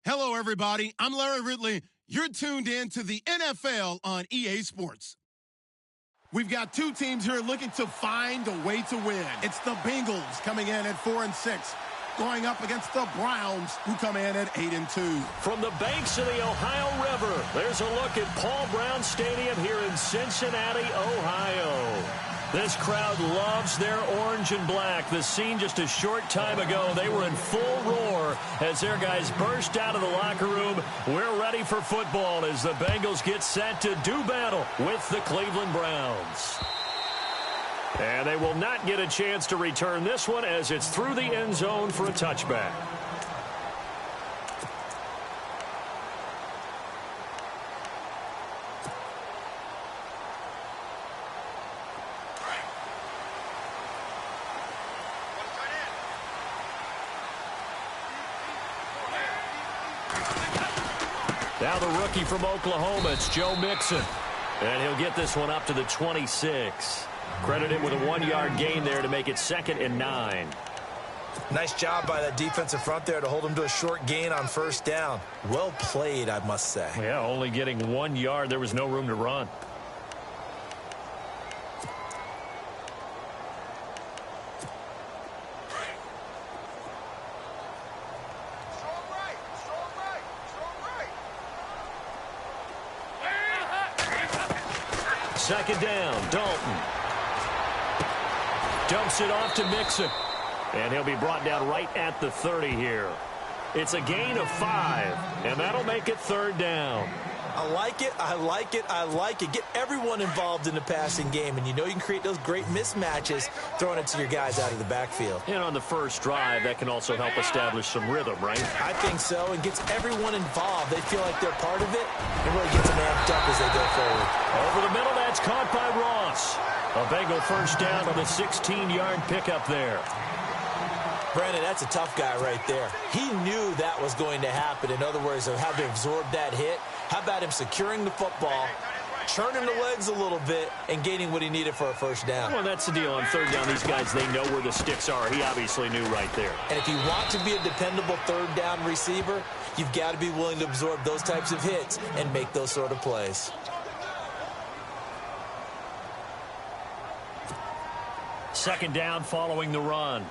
Hello, everybody. I'm Larry Ridley. You're tuned in to the NFL on EA Sports. We've got two teams here looking to find a way to win. It's the Bengals coming in at 4-6, going up against the Browns, who come in at 8-2. From the banks of the Ohio River, there's a look at Paul Brown Stadium here in Cincinnati, Ohio. This crowd loves their orange and black. The scene just a short time ago, they were in full roar as their guys burst out of the locker room. We're ready for football as the Bengals get set to do battle with the Cleveland Browns. And they will not get a chance to return this one as it's through the end zone for a touchback. Now the rookie from Oklahoma, it's Joe Mixon. And he'll get this one up to the 26. Credited with a 1-yard gain there to make it 2nd and 9. Nice job by that defensive front there to hold him to a short gain on first down. Well played, I must say. Yeah, only getting 1 yard. There was no room to run. Second down, Dalton. Dumps it off to Mixon. And he'll be brought down right at the 30 here. It's a gain of 5, and that'll make it 3rd down. I like it, I like it, I like it. Get everyone involved in the passing game, and you know you can create those great mismatches throwing it to your guys out of the backfield. And on the first drive, that can also help establish some rhythm, right? I think so, and gets everyone involved. They feel like they're part of it, and really gets them amped up as they go forward. Over the middle, that's caught by Ross. A Bengal first down on the 16-yard pickup there. Brandon, that's a tough guy right there. He knew that was going to happen. In other words, had to absorb that hit. How about him securing the football, churning the legs a little bit, and gaining what he needed for a first down? Well, that's the deal. On 3rd down, these guys, they know where the sticks are. He obviously knew right there. And if you want to be a dependable 3rd down receiver, you've got to be willing to absorb those types of hits and make those sort of plays. Second down following the run.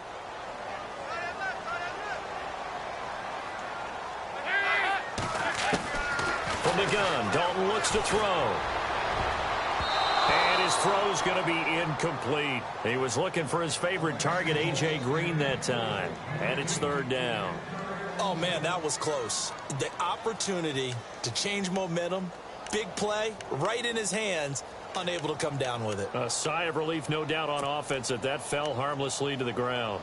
From the gun, Dalton looks to throw. And his throw's going to be incomplete. He was looking for his favorite target, A.J. Green, that time. And it's third down. Oh, man, that was close. The opportunity to change momentum, big play, right in his hands, unable to come down with it. A sigh of relief, no doubt, on offense that fell harmlessly to the ground.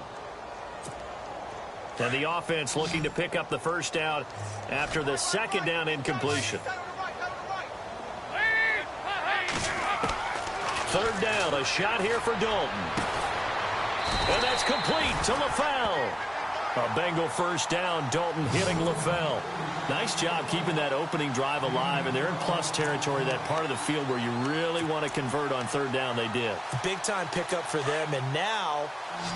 And the offense looking to pick up the first down after the second down incompletion. Third down, a shot here for Dalton. And that's complete to LaFell. A Bengal first down, Dalton hitting LaFell. Nice job keeping that opening drive alive, and they're in plus territory, that part of the field where you really want to convert on third down. They did. Big-time pickup for them, and now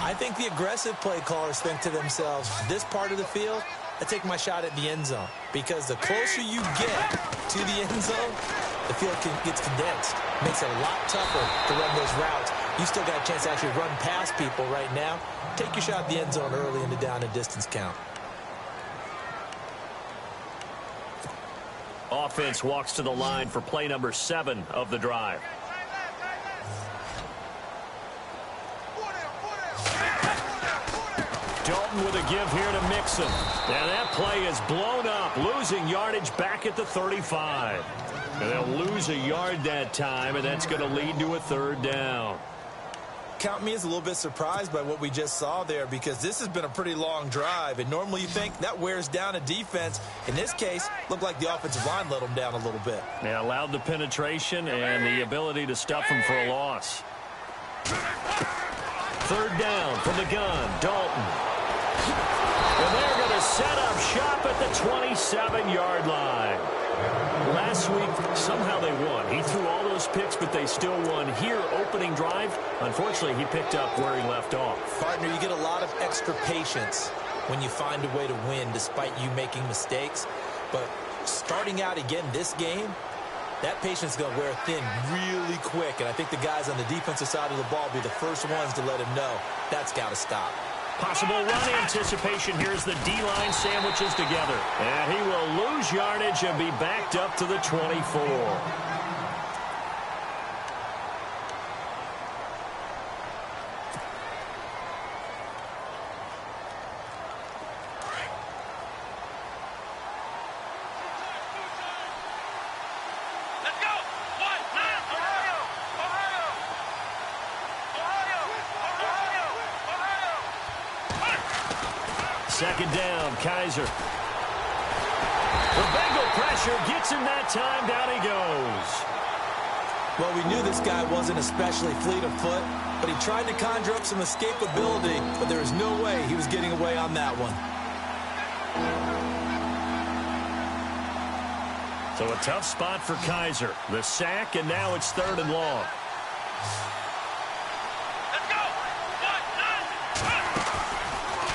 I think the aggressive play callers think to themselves, this part of the field, I take my shot at the end zone, because the closer you get to the end zone, the field gets condensed. Makes it a lot tougher to run those routes. You still got a chance to actually run past people right now. Take your shot at the end zone early in the down and distance count. Offense walks to the line for play number 7 of the drive. Dalton with a give here to Mixon. And that play is blown up, losing yardage back at the 35. And they'll lose a yard that time, and that's going to lead to a third down. Count me as a little bit surprised by what we just saw there, because this has been a pretty long drive, and normally you think that wears down a defense. In this case, looked like the offensive line let them down a little bit. They allowed the penetration and the ability to stuff them for a loss. Third down from the gun, Dalton. And they're going to set up shop at the 27-yard line. Last week, somehow they won. He threw all those picks, but they still won. Here, opening drive, unfortunately, he picked up where he left off. Partner, you get a lot of extra patience when you find a way to win despite you making mistakes. But starting out again this game, that patience is going to wear thin really quick. And I think the guys on the defensive side of the ball will be the first ones to let him know that's got to stop. Possible run anticipation. Here's the D-line sandwiches together. And he will lose yardage and be backed up to the 24. Second down, Kaiser. The Bengal pressure gets him that time. Down he goes. Well, we knew this guy wasn't especially fleet of foot, but he tried to conjure up some escapability, but there was no way he was getting away on that one. So a tough spot for Kaiser. The sack, and now it's third and long.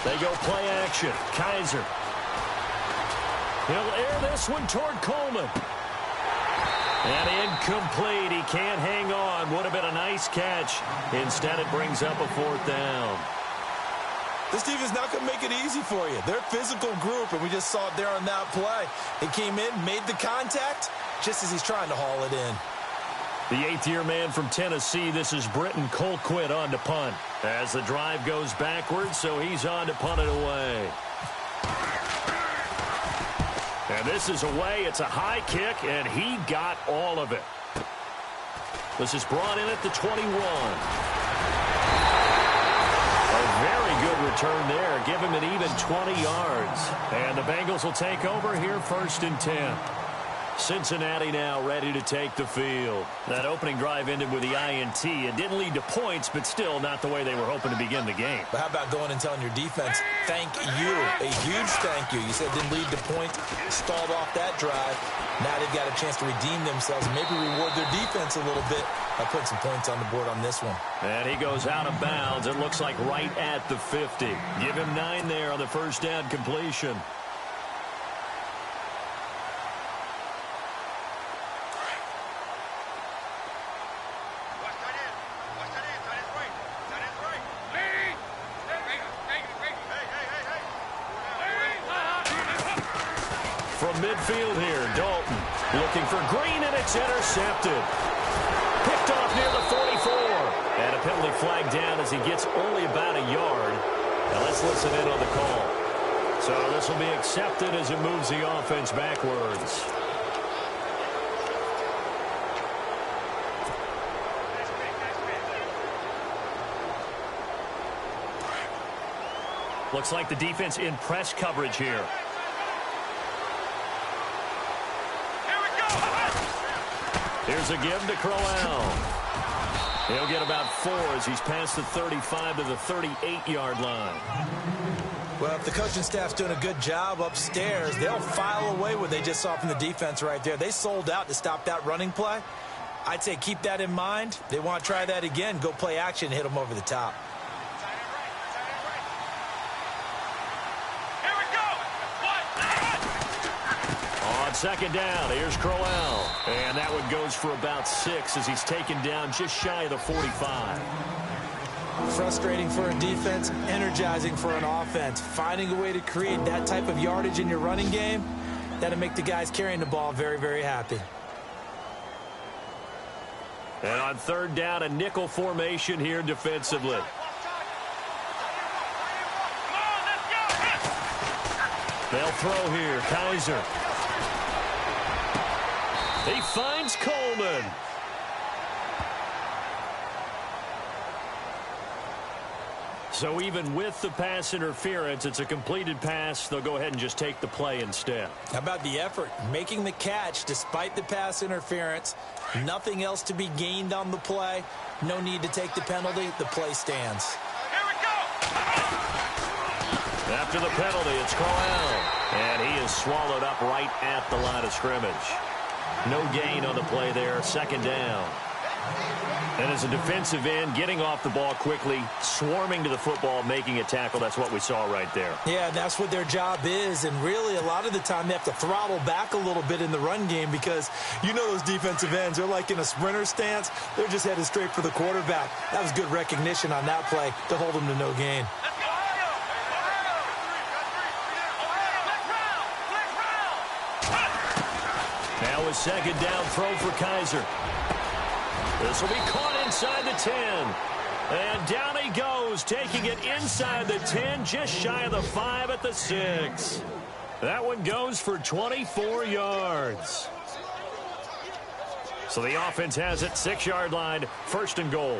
They go play action. Kaiser. He'll air this one toward Coleman. And incomplete. He can't hang on. Would have been a nice catch. Instead, it brings up a fourth down. This team is not going to make it easy for you. They're a physical group, and we just saw it there on that play. He came in, made the contact, just as he's trying to haul it in. The eighth-year man from Tennessee, this is Britton Colquitt on to punt. As the drive goes backwards, so he's on to punt it away. And this is away. It's a high kick, and he got all of it. This is brought in at the 21. A very good return there. Give him an even 20 yards. And the Bengals will take over here, 1st and 10. Cincinnati now ready to take the field. That opening drive ended with the INT. It didn't lead to points, but still not the way they were hoping to begin the game. But how about going and telling your defense, thank you, a huge thank you. You said it didn't lead to points, stalled off that drive. Now they've got a chance to redeem themselves and maybe reward their defense a little bit by putting some points on the board on this one. And he goes out of bounds. It looks like right at the 50. Give him 9 there on the first down completion. From midfield here, Dalton looking for Green, and it's intercepted. Picked picked off near the 44. And a penalty flag down as he gets only about a yard. Now let's listen in on the call. So this will be accepted as it moves the offense backwards. Looks like the defense in press coverage here. Here's a give to Crowell. He'll get about 4 as he's past the 35 to the 38-yard line. Well, if the coaching staff's doing a good job upstairs, they'll file away what they just saw from the defense right there. They sold out to stop that running play. I'd say keep that in mind. They want to try that again, go play action, hit them over the top. Second down, here's Crowell. And that one goes for about 6 as he's taken down just shy of the 45. Frustrating for a defense, energizing for an offense. Finding a way to create that type of yardage in your running game, that'll make the guys carrying the ball very, very happy. And on third down, a nickel formation here defensively. They'll throw here, Kaiser. He finds Coleman. So even with the pass interference, it's a completed pass. They'll go ahead and just take the play instead. How about the effort? Making the catch despite the pass interference. Nothing else to be gained on the play. No need to take the penalty. The play stands. Here we go. After the penalty, it's Crowell. And he is swallowed up right at the line of scrimmage. No gain on the play there, second down. And as a defensive end, getting off the ball quickly, swarming to the football, making a tackle, that's what we saw right there. Yeah, that's what their job is, and really a lot of the time they have to throttle back a little bit in the run game because you know those defensive ends, they're like in a sprinter stance. They're just headed straight for the quarterback. That was good recognition on that play to hold them to no gain. Now a second down throw for Kaiser. This will be caught inside the 10. And down he goes, taking it inside the 10, just shy of the 5 at the 6. That one goes for 24 yards. So the offense has it, 6-yard line, first and goal.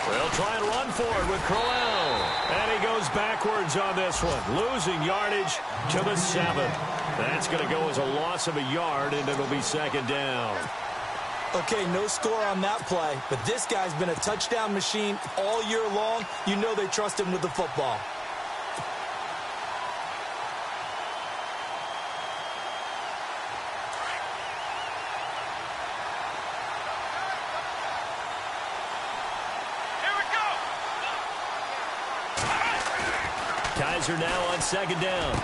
They'll try and run for it with Crowell. And he goes backwards on this one, losing yardage to the 7. That's going to go as a loss of a yard, and it'll be second down. Okay, no score on that play, but this guy's been a touchdown machine all year long. You know they trust him with the football. Kaiser now on second down.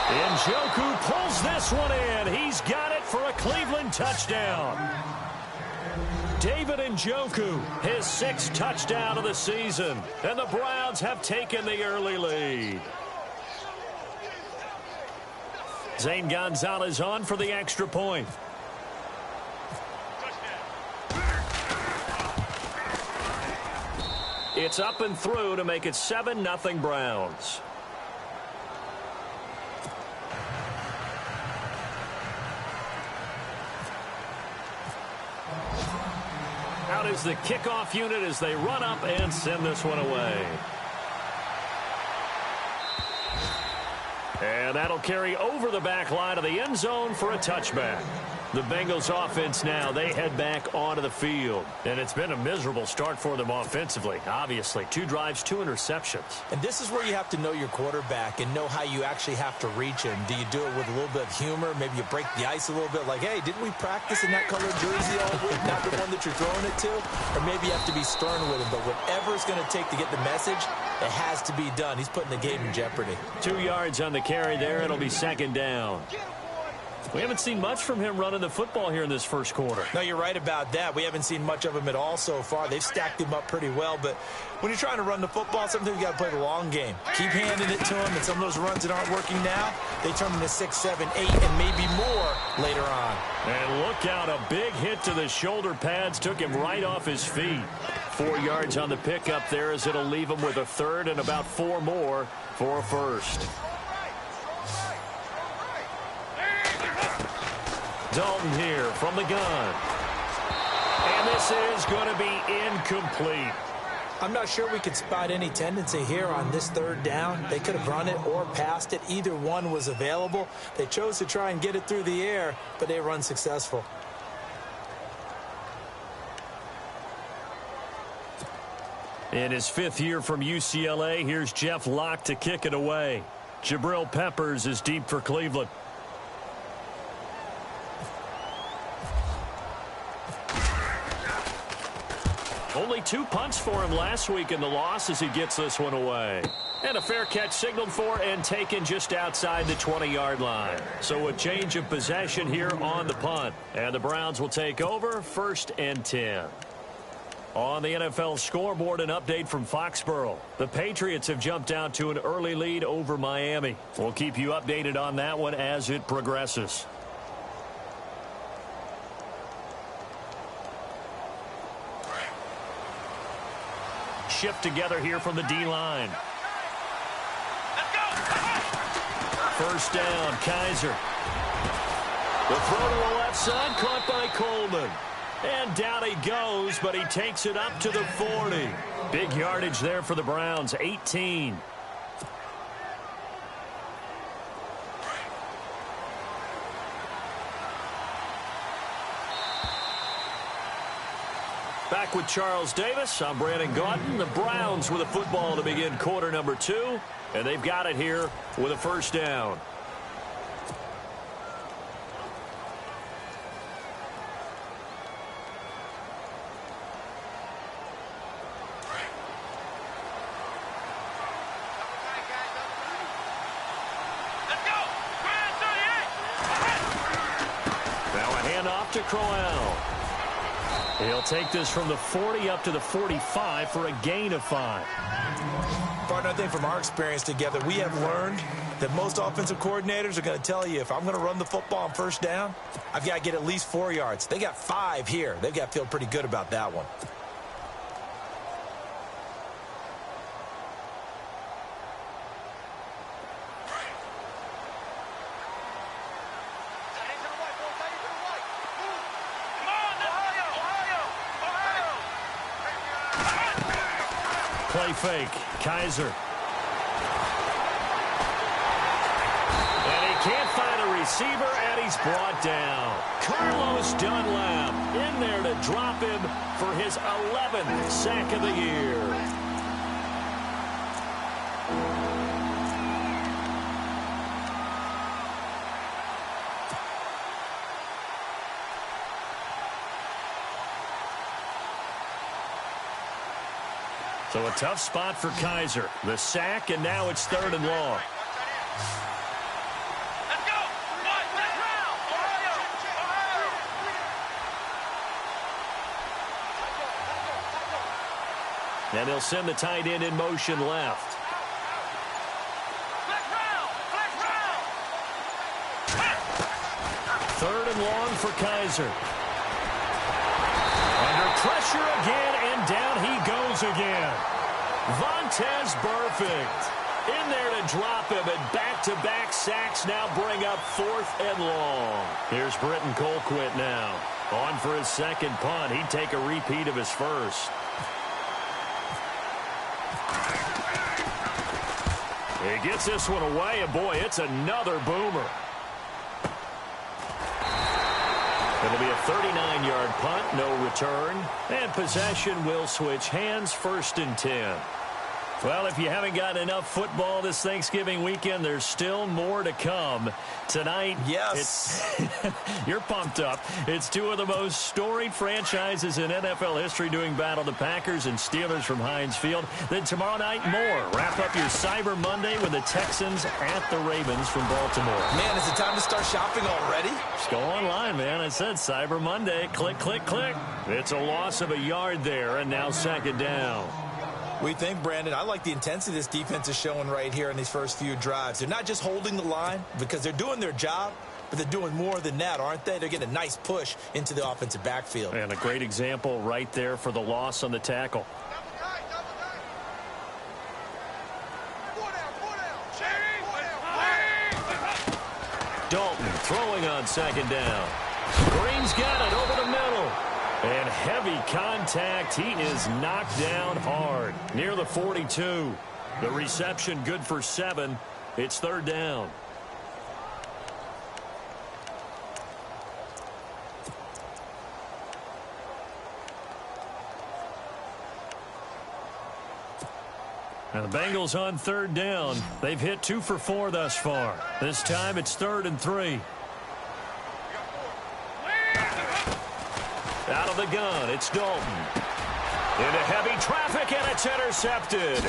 Njoku pulls this one in. He's got it for a Cleveland touchdown. David Njoku, his 6th touchdown of the season. And the Browns have taken the early lead. Zane Gonzalez on for the extra point. It's up and through to make it 7-0 Browns. Out is the kickoff unit as they run up and send this one away. And that'll carry over the back line of the end zone for a touchback. The Bengals offense now, they head back onto the field. And it's been a miserable start for them offensively, obviously. 2 drives, 2 interceptions. And this is where you have to know your quarterback and know how you actually have to reach him. Do you do it with a little bit of humor? Maybe you break the ice a little bit like, hey, didn't we practice in that colored jersey all week? Not the one that you're throwing it to? Or maybe you have to be stern with him. But whatever it's going to take to get the message, it has to be done. He's putting the game in jeopardy. 2 yards on the carry there. It'll be second down. We haven't seen much from him running the football here in this first quarter. No, you're right about that. We haven't seen much of him at all so far. They've stacked him up pretty well, but when you're trying to run the football, sometimes you got to play the long game. Keep handing it to him, and some of those runs that aren't working now, they turn into 6, 7, 8, and maybe more later on. And look out, a big hit to the shoulder pads took him right off his feet. 4 yards on the pickup there as it'll leave him with a third and about 4 more for a first. Dalton here from the gun. And this is going to be incomplete. I'm not sure we could spot any tendency here on this third down. They could have run it or passed it. Either one was available. They chose to try and get it through the air, but they were unsuccessful. In his 5th year from UCLA, here's Jeff Locke to kick it away. Jabril Peppers is deep for Cleveland. Only 2 punts for him last week in the loss as he gets this one away. And a fair catch signaled for and taken just outside the 20-yard line. So a change of possession here on the punt. And the Browns will take over 1st and 10. On the NFL scoreboard, an update from Foxborough. The Patriots have jumped out to an early lead over Miami. We'll keep you updated on that one as it progresses. Shift together here from the D-line. First down, Kaiser. The throw to the left side, caught by Coleman. And down he goes, but he takes it up to the 40. Big yardage there for the Browns, 18. Back with Charles Davis, I'm Brandon Gaudin. The Browns with a football to begin quarter number 2, and they've got it here with a first down. Now a handoff to Crowell. He'll take this from the 40 up to the 45 for a gain of 5. Partner, I think from our experience together, we have learned that most offensive coordinators are going to tell you, if I'm going to run the football on first down, I've got to get at least 4 yards. They got 5 here. They've got to feel pretty good about that one. Play fake, Kaiser. And he can't find a receiver, and he's brought down. Carlos Dunlap in there to drop him for his 11th sack of the year. So a tough spot for Kaiser. The sack, and now it's 3rd and long. And he'll send the tight end in motion left. Third and long for Kaiser. Under pressure again, and down he goes again. Vontaze Burfict in there to drop him, and back-to-back sacks now bring up 4th and long. Here's Britton Colquitt now. On for his 2nd punt. He'd take a repeat of his first. He gets this one away, and boy, it's another boomer. It'll be a 39-yard punt, no return. And possession will switch hands, 1st and 10. Well, if you haven't gotten enough football this Thanksgiving weekend, there's still more to come. Tonight, yes, you're pumped up. It's two of the most storied franchises in NFL history doing battle, the Packers and Steelers from Heinz Field. Then tomorrow night, more. Wrap up your Cyber Monday with the Texans at the Ravens from Baltimore. Man, is it time to start shopping already? Just go online, man. I said Cyber Monday. Click, click, click. It's a loss of a yard there, and now second down. We think, Brandon, I like the intensity this defense is showing right here in these first few drives. They're not just holding the line because they're doing their job, but they're doing more than that, aren't they? They're getting a nice push into the offensive backfield. And a great example right there for the loss on the tackle. Dalton throwing on second down. Green's got it over the middle. And heavy contact. He is knocked down hard near the 42. The reception good for 7. It's third down. Now the Bengals on third down. They've hit 2 for 4 thus far. This time it's 3rd and 3. Out of the gun, it's Dalton. Into heavy traffic, and it's intercepted.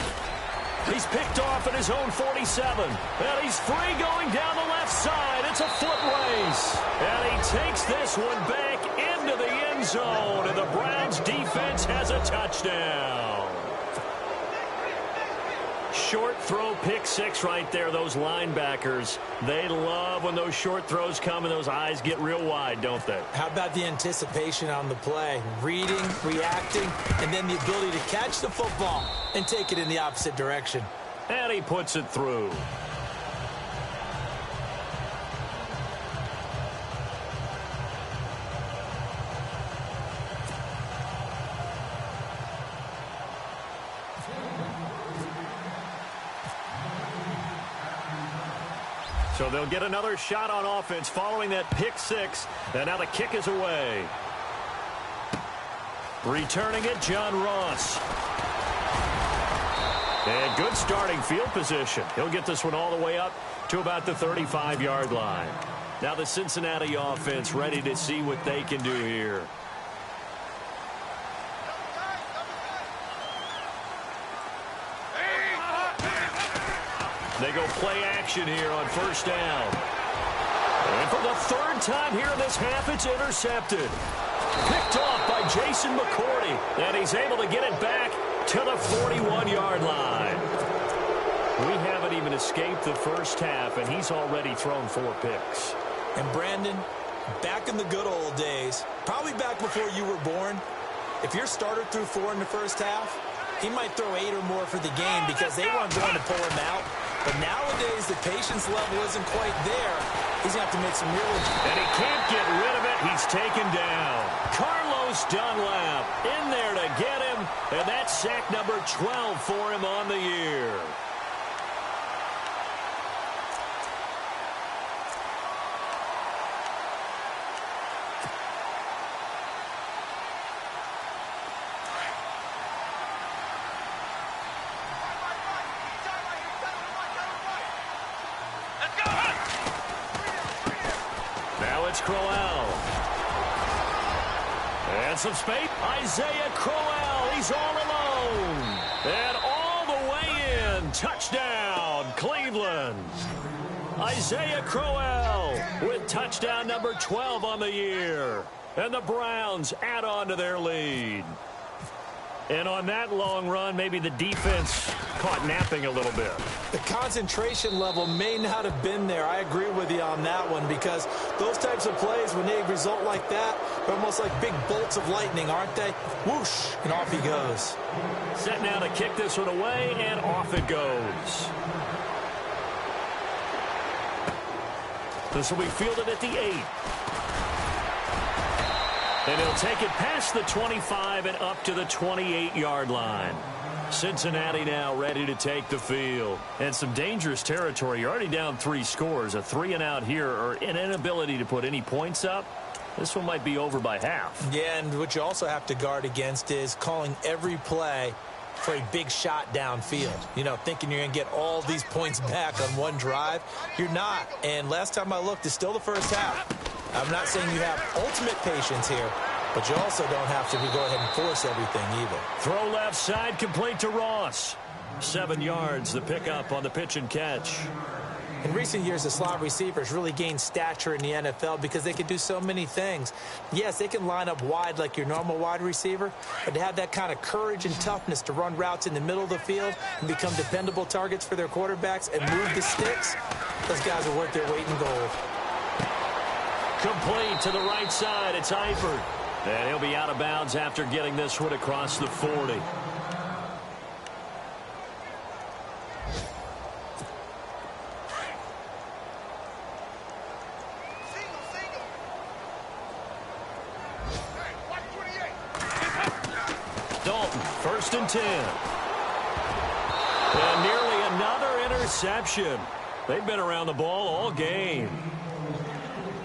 He's picked off at his own 47. And he's free going down the left side. It's a foot race. And he takes this one back into the end zone. And the Browns defense has a touchdown. Short throw, pick 6 right there. Those linebackers, they love when those short throws come and those eyes get real wide, don't they? How about the anticipation on the play? Reading, reacting, and then the ability to catch the football and take it in the opposite direction. And he puts it through. So they'll get another shot on offense following that pick 6. And now the kick is away. Returning it, John Ross. And good starting field position. He'll get this one all the way up to about the 35-yard line. Now the Cincinnati offense ready to see what they can do here. They go play action here on first down. And for the 3rd time here in this half, it's intercepted. Picked off by Jason McCourty. And he's able to get it back to the 41-yard line. We haven't even escaped the first half, and he's already thrown 4 picks. And Brandon, back in the good old days, probably back before you were born, if your starter threw 4 in the first half, he might throw 8 or more for the game because they weren't going to pull him out. But nowadays, the patience level isn't quite there. He's going to have to make some really... And he can't get rid of it. He's taken down. Carlos Dunlap in there to get him. And that's sack number 12 for him on the year. Crowell. And some space. Isaiah Crowell. He's all alone. And all the way in. Touchdown, Cleveland. Isaiah Crowell with touchdown number 12 on the year. And the Browns add on to their lead. And on that long run, maybe the defense caught napping a little bit. The concentration level may not have been there. I agree with you on that one because those types of plays, when they result like that, they're almost like big bolts of lightning, aren't they? Whoosh, and off he goes. Set now to kick this one away, and off it goes. This will be fielded at the 8. And he'll take it past the 25 and up to the 28-yard line. Cincinnati now ready to take the field. And some dangerous territory. You're already down 3 scores. A 3-and-out here or an inability to put any points up. This one might be over by half. Yeah, and what you also have to guard against is calling every play for a big shot downfield. You know, thinking you're going to get all these points back on one drive. You're not. And last time I looked, it's still the first half. I'm not saying you have ultimate patience here, but you also don't have to go ahead and force everything either. Throw left side, complete to Ross. 7 yards, the pickup on the pitch and catch. In recent years, the slot receivers really gained stature in the NFL because they can do so many things. Yes, they can line up wide like your normal wide receiver, but to have that kind of courage and toughness to run routes in the middle of the field and become dependable targets for their quarterbacks and move the sticks, those guys are worth their weight in gold. Complete to the right side. It's Eifert. And he'll be out of bounds after getting this one across the 40. Dalton, 1st and 10. And nearly another interception. They've been around the ball all game.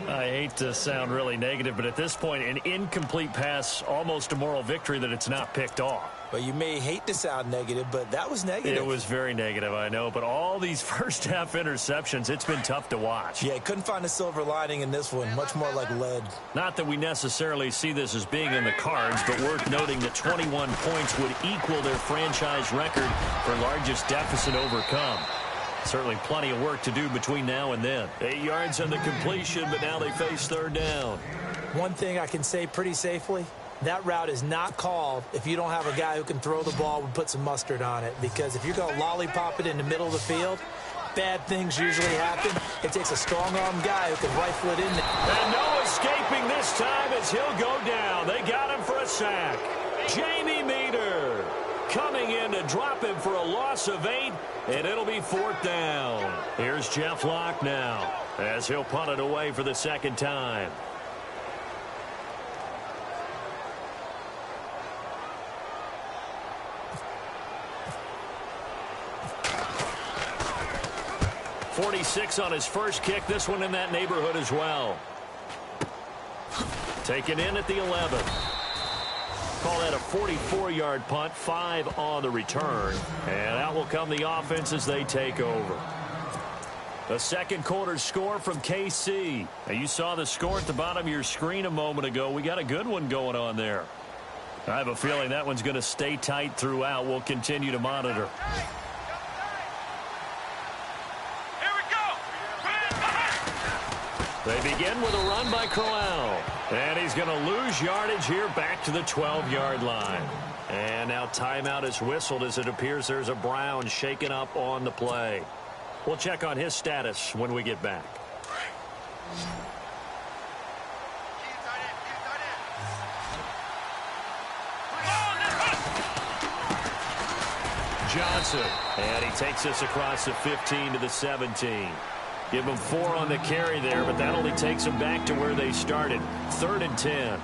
I hate to sound really negative, but at this point, an incomplete pass, almost a moral victory that it's not picked off. Well, you may hate to sound negative, but that was negative. It was very negative, I know. But all these first-half interceptions, it's been tough to watch. Yeah, couldn't find a silver lining in this one. Much more like lead. Not that we necessarily see this as being in the cards, but worth noting that 21 points would equal their franchise record for largest deficit overcome. Certainly plenty of work to do between now and then. 8 yards on the completion, but now they face 3rd down. One thing I can say pretty safely, that route is not called if you don't have a guy who can throw the ball and put some mustard on it. Because if you're going to lollipop it in the middle of the field, bad things usually happen. It takes a strong-arm guy who can rifle it in there. And no escaping this time as he'll go down. They got him for a sack. Jamie Meter coming in to drop him for a loss of 8, and it'll be 4th down. Here's Jeff Locke now as he'll punt it away for the 2nd time. .46 on his first kick. This one in that neighborhood as well. Taken in at the 11. Call that a 44-yard punt, 5 on the return. And out will come the offense as they take over. The second quarter score from KC. Now, you saw the score at the bottom of your screen a moment ago. We got a good one going on there. I have a feeling that one's going to stay tight throughout. We'll continue to monitor. They begin with a run by Crowell. And he's going to lose yardage here back to the 12-yard line. And now timeout is whistled as it appears there's a Brown shaken up on the play. We'll check on his status when we get back. Johnson. And he takes this across the 15 to the 17. Give them 4 on the carry there, but that only takes them back to where they started. 3rd and 10.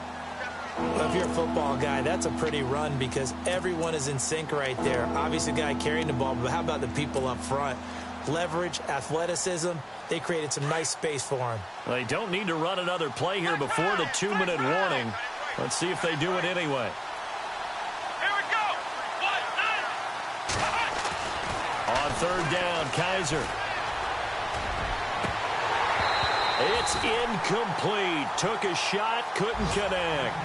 Well, if you're a football guy, that's a pretty run because everyone is in sync right there. Obviously, the guy carrying the ball, but how about the people up front? Leverage, athleticism, they created some nice space for him. Well, they don't need to run another play here before the 2-minute warning. Let's see if they do it anyway. Here we go. On 3rd down, Kaiser. It's incomplete. Took a shot, couldn't connect.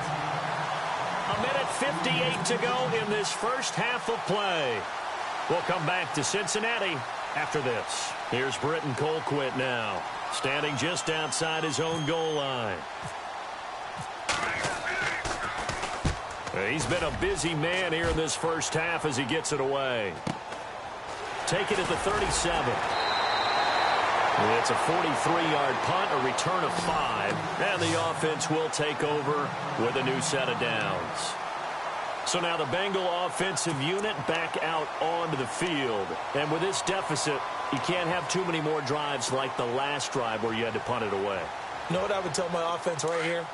1:58 to go in this first half of play. We'll come back to Cincinnati after this. Here's Britton Colquitt now, standing just outside his own goal line. He's been a busy man here in this first half as he gets it away. Take it at the 37. It's a 43-yard punt, a return of 5, and the offense will take over with a new set of downs. So now the Bengal offensive unit back out onto the field. And with this deficit, you can't have too many more drives like the last drive where you had to punt it away. You know what I would tell my offense right here?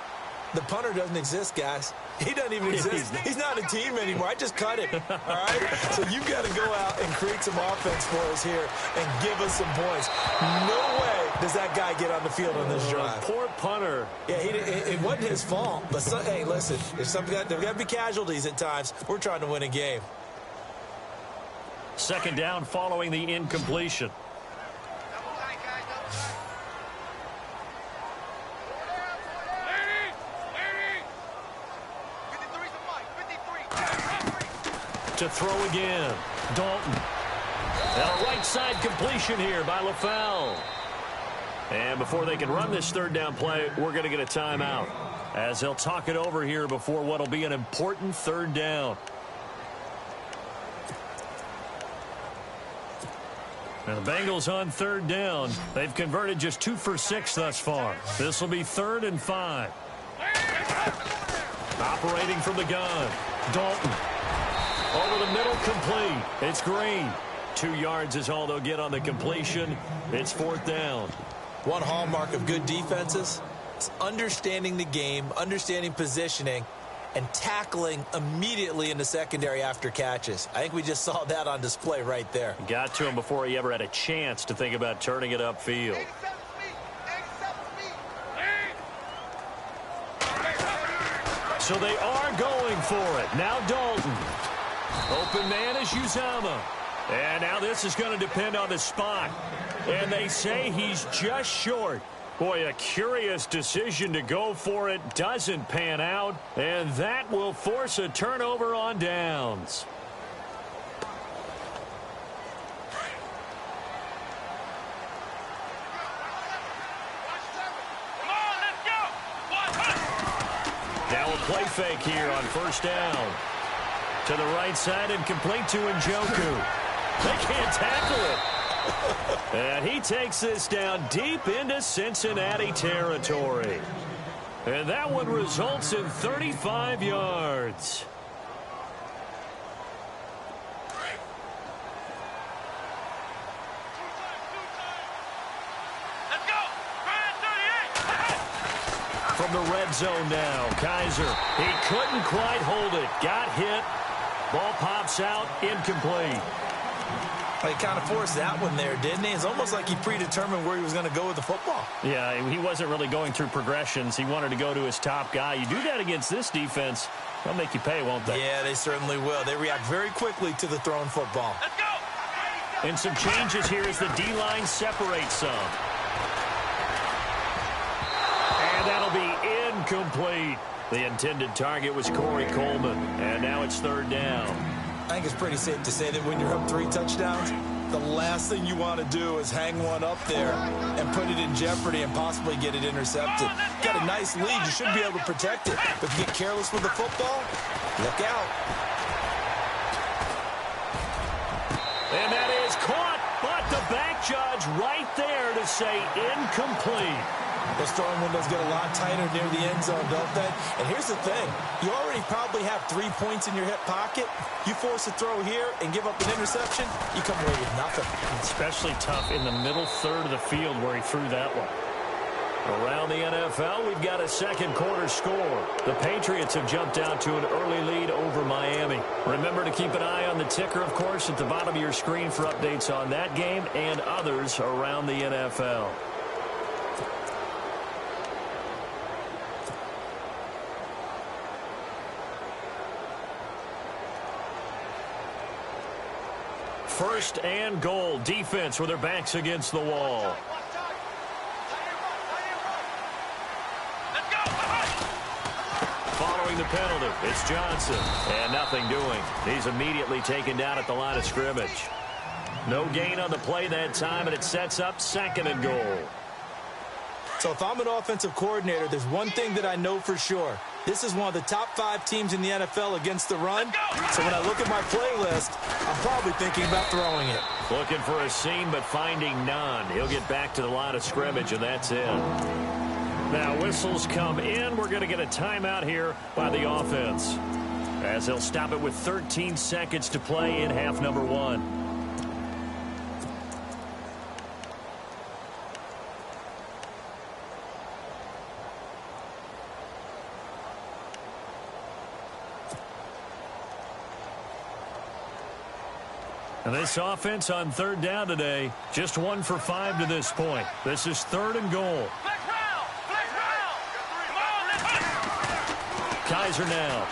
The punter doesn't exist, guys. He doesn't even exist. He's not a team anymore. I just cut him, all right? So you've got to go out and create some offense for us here and give us some points. No way does that guy get on the field on this drive. Poor punter. Yeah, it wasn't his fault. But, hey, listen, there's got to be casualties at times. We're trying to win a game. Second down following the incompletion. To throw again. Dalton. And a right side completion here by LaFell. And before they can run this third down play, we're going to get a timeout, as they'll talk it over here before what will be an important third down. And the Bengals on third down. They've converted just 2 for 6 thus far. This will be 3rd and 5. Operating from the gun. Dalton. Over the middle, complete. It's Green. 2 yards is all they'll get on the completion. It's 4th down. One hallmark of good defenses is understanding the game, understanding positioning, and tackling immediately in the secondary after catches. I think we just saw that on display right there. Got to him before he ever had a chance to think about turning it upfield. So they are going for it. Now Dalton. Open man is Uzama. And now this is going to depend on the spot. And they say he's just short. Boy, a curious decision to go for it. Doesn't pan out. And that will force a turnover on downs. Now a play fake here on first down. To the right side and complete to Njoku. They can't tackle it. And he takes this down deep into Cincinnati territory. And that one results in 35 yards. Let's go. From the red zone now, Kaiser. He couldn't quite hold it. Got hit. Ball pops out, incomplete. He kind of forced that one there, didn't he? It's almost like he predetermined where he was going to go with the football. Yeah, he wasn't really going through progressions. He wanted to go to his top guy. You do that against this defense, they'll make you pay, won't they? Yeah, they certainly will. They react very quickly to the thrown football. Let's go. And some changes here as the D-line separates some. And that'll be incomplete. The intended target was Corey Coleman. And now it's 3rd down. I think it's pretty safe to say that when you're up 3 touchdowns, the last thing you want to do is hang one up there and put it in jeopardy and possibly get it intercepted. Got a nice lead. You should be able to protect it. But if you get careless with the football, look out. And that is caught, but the back judge right there to say incomplete. Those throwing windows get a lot tighter near the end zone, don't they? And here's the thing. You already probably have 3 points in your hip pocket. You force a throw here and give up an interception, you come away with nothing. Especially tough in the middle third of the field where he threw that one. Around the NFL, we've got a second quarter score. The Patriots have jumped out to an early lead over Miami. Remember to keep an eye on the ticker, of course, at the bottom of your screen for updates on that game and others around the NFL. First and goal. Defense with their backs against the wall. Following the penalty, it's Johnson. And nothing doing. He's immediately taken down at the line of scrimmage. No gain on the play that time, and it sets up 2nd and goal. So if I'm an offensive coordinator, there's one thing that I know for sure. This is one of the top 5 teams in the NFL against the run. So when I look at my playlist, I'm probably thinking about throwing it. Looking for a seam, but finding none. He'll get back to the line of scrimmage, and that's it. Now whistles come in. We're going to get a timeout here by the offense, as they'll stop it with 13 seconds to play in half number 1. And this offense on 3rd down today, just 1 for 5 to this point. This is 3rd and goal. Kaiser now.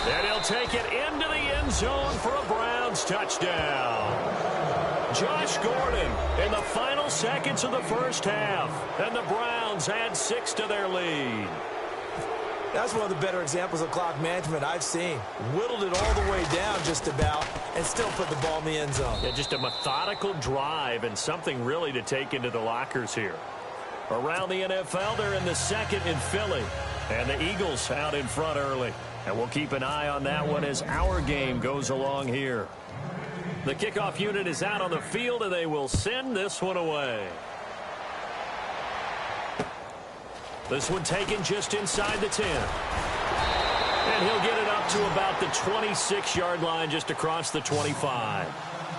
And he'll take it into the end zone for a Browns Browns touchdown. Josh Gordon in the final seconds of the first half. And the Browns add 6 to their lead. That's one of the better examples of clock management I've seen. Whittled it all the way down just about and still put the ball in the end zone. Yeah, just a methodical drive and something really to take into the lockers here. Around the NFL, they're in the second in Philly. And the Eagles out in front early. And we'll keep an eye on that one as our game goes along here. The kickoff unit is out on the field, and they will send this one away. This one taken just inside the 10. And he'll get it up to about the 26-yard line, just across the 25.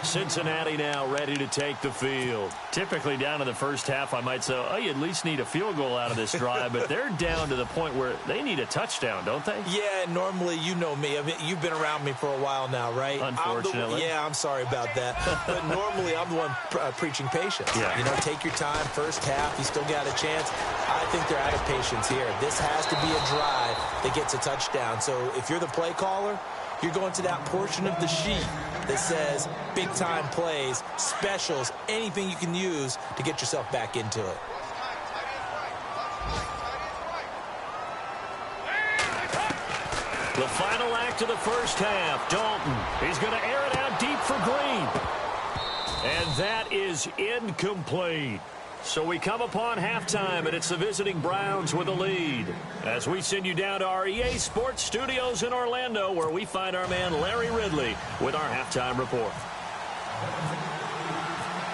Cincinnati now ready to take the field. Typically down in the first half, I might say, oh, you at least need a field goal out of this drive, but they're down to the point where they need a touchdown, don't they? Yeah, normally, you know me. I mean, you've been around me for a while now, right? Unfortunately. I'm sorry about that. But normally, I'm the one preaching patience. Yeah. You know, take your time. First half, you still got a chance. I think they're out of patience here. This has to be a drive that gets a touchdown. So if you're the play caller, you're going to that portion of the sheet that says big-time plays, specials, anything you can use to get yourself back into it. The final act of the first half. Dalton, he's going to air it out deep for Green. And that is incomplete. So we come upon halftime, and it's the visiting Browns with a lead. As we send you down to our EA Sports Studios in Orlando, where we find our man Larry Ridley with our halftime report.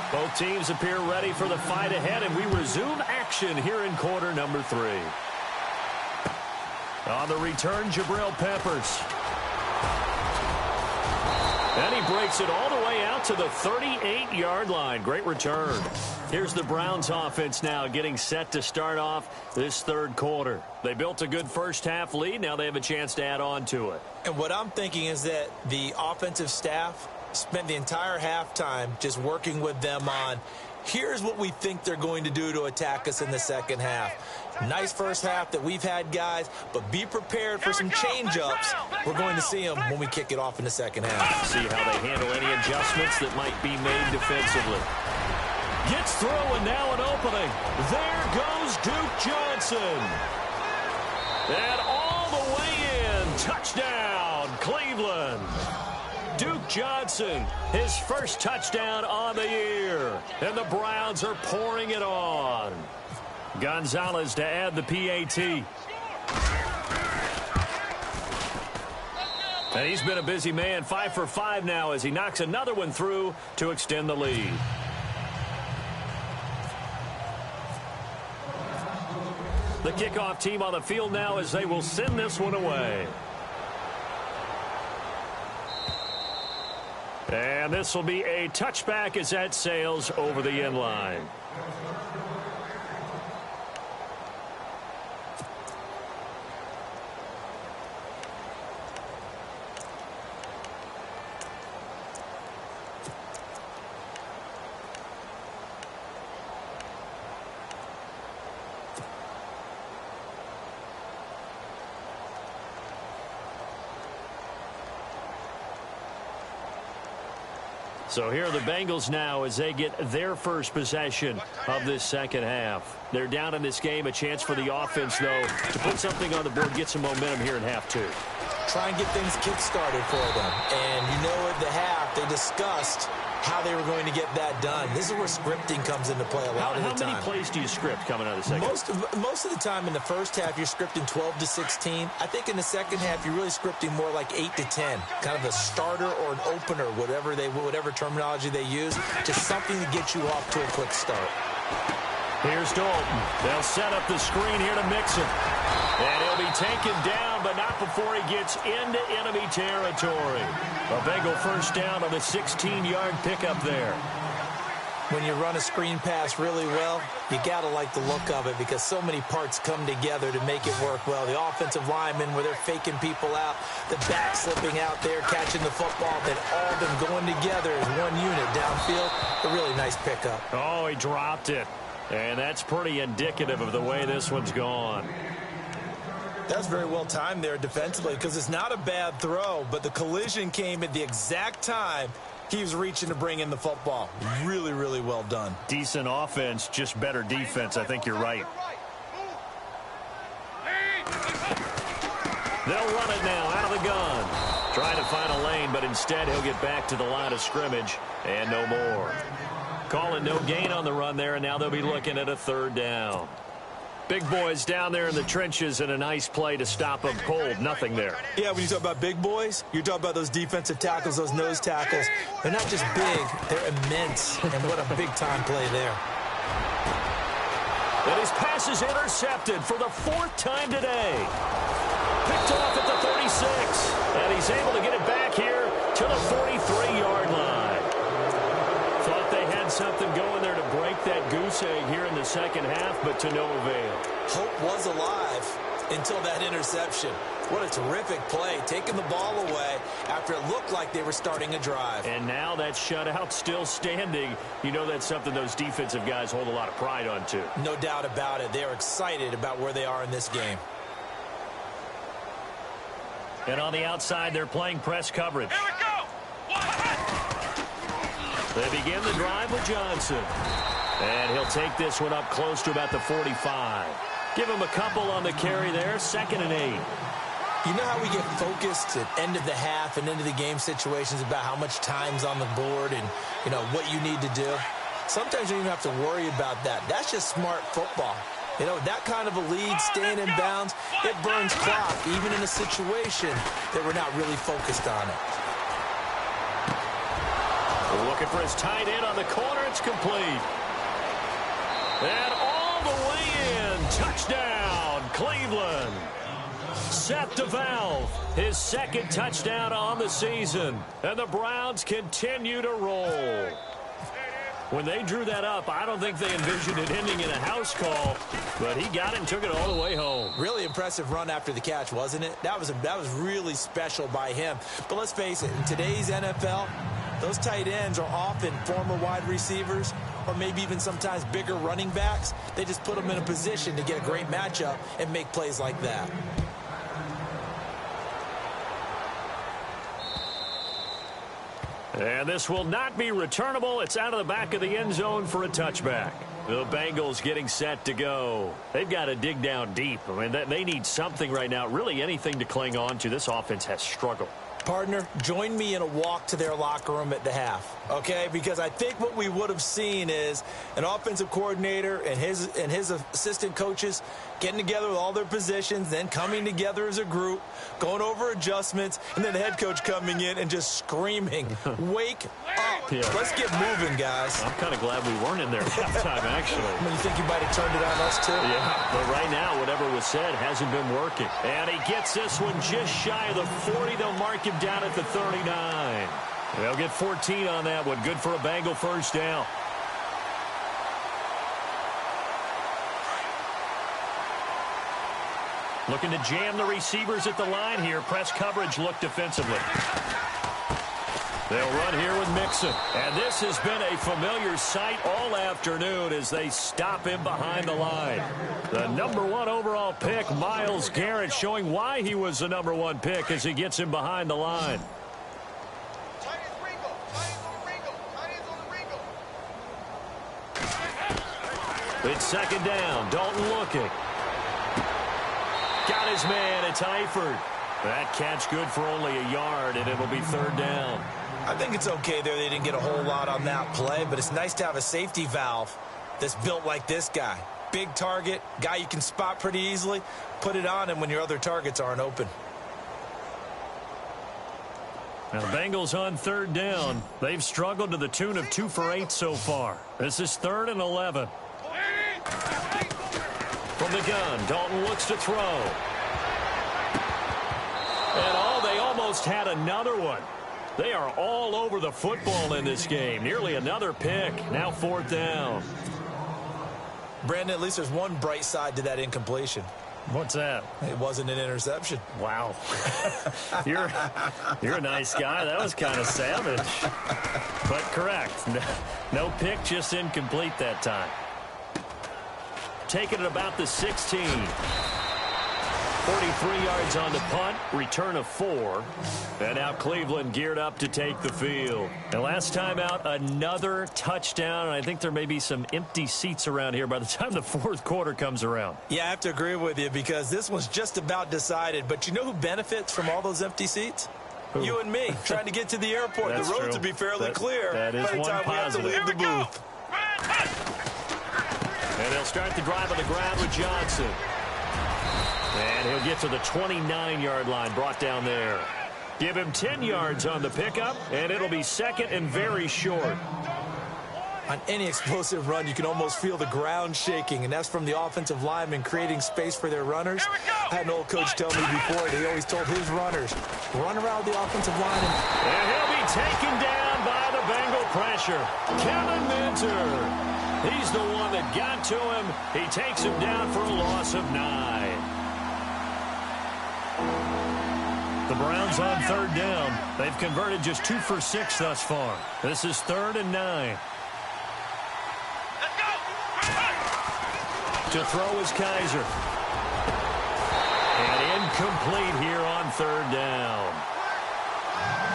Both teams appear ready for the fight ahead, and we resume action here in quarter number 3. On the return, Jabril Peppers. And he breaks it all the way out to the 38-yard line. Great return. Here's the Browns offense now getting set to start off this third quarter. They built a good first half lead. Now they have a chance to add on to it. And what I'm thinking is that the offensive staff spent the entire halftime just working with them on, here's what we think they're going to do to attack us in the second half. Nice first half that we've had, guys, but be prepared for some change-ups. We're going to see them when we kick it off in the second half. See how they handle any adjustments that might be made defensively. Gets through, and now an opening. There goes Duke Johnson. And all the way in. Touchdown, Cleveland. Duke Johnson, his first touchdown on the year. And the Browns are pouring it on. Gonzalez to add the PAT. And he's been a busy man, 5 for 5 now as he knocks another one through to extend the lead. The kickoff team on the field now as they will send this one away. And this will be a touchback as that sails over the end line. So here are the Bengals now as they get their first possession of this second half. They're down in this game. A chance for the offense, though, to put something on the board, get some momentum here in half 2. Try and get things kick-started for them. And you know at the half, they discussed how they were going to get that done. This is where scripting comes into play a lot of the time. How many plays do you script coming out of the second? Most of the time in the first half, you're scripting 12 to 16. I think in the second half, you're really scripting more like 8 to 10. Kind of a starter or an opener, whatever terminology they use. Just something to get you off to a quick start. Here's Dalton. They'll set up the screen here to Mixon. And he'll be taken down, but not before he gets into enemy territory. A Bengal first down on the 16-yard pickup there. When you run a screen pass really well, you got to like the look of it because so many parts come together to make it work well. The offensive linemen, where they're faking people out, the back slipping out there, catching the football, then all of them going together as one unit downfield. A really nice pickup. Oh, he dropped it. And that's pretty indicative of the way this one's gone. That's very well timed there defensively because it's not a bad throw, but the collision came at the exact time he was reaching to bring in the football. Really, really well done. Decent offense, just better defense. I think you're right. They'll run it now out of the gun. Trying to find a lane, but instead he'll get back to the line of scrimmage and no more. Calling no gain on the run there, and now they'll be looking at a 3rd down. Big boys down there in the trenches, and a nice play to stop them cold. Nothing there. Yeah, when you talk about big boys, you're talking about those defensive tackles, those nose tackles. They're not just big, they're immense, and what a big-time play there. And his pass is intercepted for the 4th time today. Picked off at the 36, and he's able to get it back here to the 43-yard line. Thought they had something going there to break that goose egg here in the second half, but to no avail. Hope was alive until that interception. What a terrific play, taking the ball away after it looked like they were starting a drive. And now that shutout still standing. You know that's something those defensive guys hold a lot of pride on, too. No doubt about it. They're excited about where they are in this game. And on the outside, they're playing press coverage. Here we go. They begin the drive with Johnson. And he'll take this one up close to about the 45. Give him a couple on the carry there, 2nd and 8. You know how we get focused at end of the half and into the game situations about how much time's on the board and, you know, what you need to do? Sometimes you don't even have to worry about that. That's just smart football. You know, that kind of a lead, staying in bounds, it burns clock, even in a situation that we're not really focused on it. Looking for his tight end on the corner. It's complete. And all the way in. Touchdown, Cleveland. Seth DeValve, his 2nd touchdown on the season. And the Browns continue to roll. When they drew that up, I don't think they envisioned it ending in a house call, but he got it and took it all the way home. Really impressive run after the catch, wasn't it? That was really special by him. But let's face it, in today's NFL, those tight ends are often former wide receivers or maybe even sometimes bigger running backs. They just put them in a position to get a great matchup and make plays like that. And this will not be returnable. It's out of the back of the end zone for a touchback. The Bengals getting set to go. They've got to dig down deep. I mean, they need something right now, really anything to cling on to. This offense has struggled. Partner, join me in a walk to their locker room at the half, okay? Because I think what we would have seen is an offensive coordinator and his assistant coaches getting together with all their positions, then coming together as a group, going over adjustments, and then the head coach coming in and just screaming, wake up. Yeah. Let's get moving, guys. I'm kind of glad we weren't in there at halftime, actually. You think you might have turned it on us, too? Yeah, but right now, whatever was said hasn't been working. And he gets this one just shy of the 40. They'll mark him down at the 39. They'll get 14 on that one. Good for a Bengal 1st down. Looking to jam the receivers at the line here. Press coverage look defensively. They'll run here with Mixon. And this has been a familiar sight all afternoon as they stop him behind the line. The #1 overall pick, Myles Garrett, showing why he was the #1 pick as he gets him behind the line. It's 2nd down. Dalton looking. Got his man. It's Eifert. That catch good for only a yard, and it'll be 3rd down. I think it's okay there. They didn't get a whole lot on that play, but it's nice to have a safety valve that's built like this guy. Big target, guy you can spot pretty easily. Put it on him when your other targets aren't open. Now, Bengals on 3rd down. They've struggled to the tune of 2 for 8 so far. This is 3rd and 11. From the gun, Dalton looks to throw. And they almost had another one. They are all over the football in this game. Nearly another pick. Now 4th down. Brandon, at least there's one bright side to that incompletion. What's that? It wasn't an interception. Wow. You're a nice guy. That was kind of savage. But correct. No pick, just incomplete that time. Taking it about the 16. 43 yards on the punt, return of 4. And now Cleveland geared up to take the field. And last time out, another touchdown. And I think there may be some empty seats around here by the time the fourth quarter comes around. Yeah, I have to agree with you because this one's just about decided. But you know who benefits from all those empty seats? Who? You and me, trying to get to the airport. The roads will be fairly clear that is by the time we have to leave the booth. And they'll start the drive on the ground with Johnson. And he'll get to the 29-yard line, brought down there. Give him 10 yards on the pickup, and it'll be second and very short. On any explosive run, you can almost feel the ground shaking, and that's from the offensive linemen creating space for their runners. I had an old coach tell me before, he always told his runners, run around the offensive line. And he'll be taken down by the Bengal pressure. Kevin Minter. He's the one that got to him. He takes him down for a loss of 9. The Browns on third down. They've converted just 2 for 6 thus far. This is 3rd and 9. To throw is Kaiser. And incomplete here on 3rd down.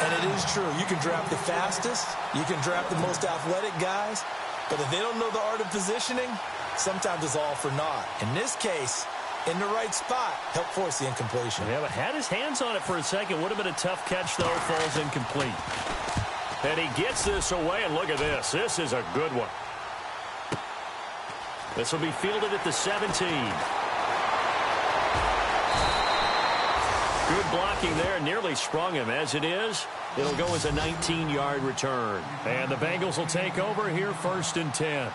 And it is true. You can draft the fastest. You can draft the most athletic guys. But if they don't know the art of positioning, sometimes it's all for naught. In this case, in the right spot, help force the incompletion. Yeah, but had his hands on it for a second. Would have been a tough catch, though. Falls incomplete. And he gets this away, and look at this. This is a good one. This will be fielded at the 17. Good blocking there. Nearly sprung him. As it is, it'll go as a 19-yard return. And the Bengals will take over here 1st and 10.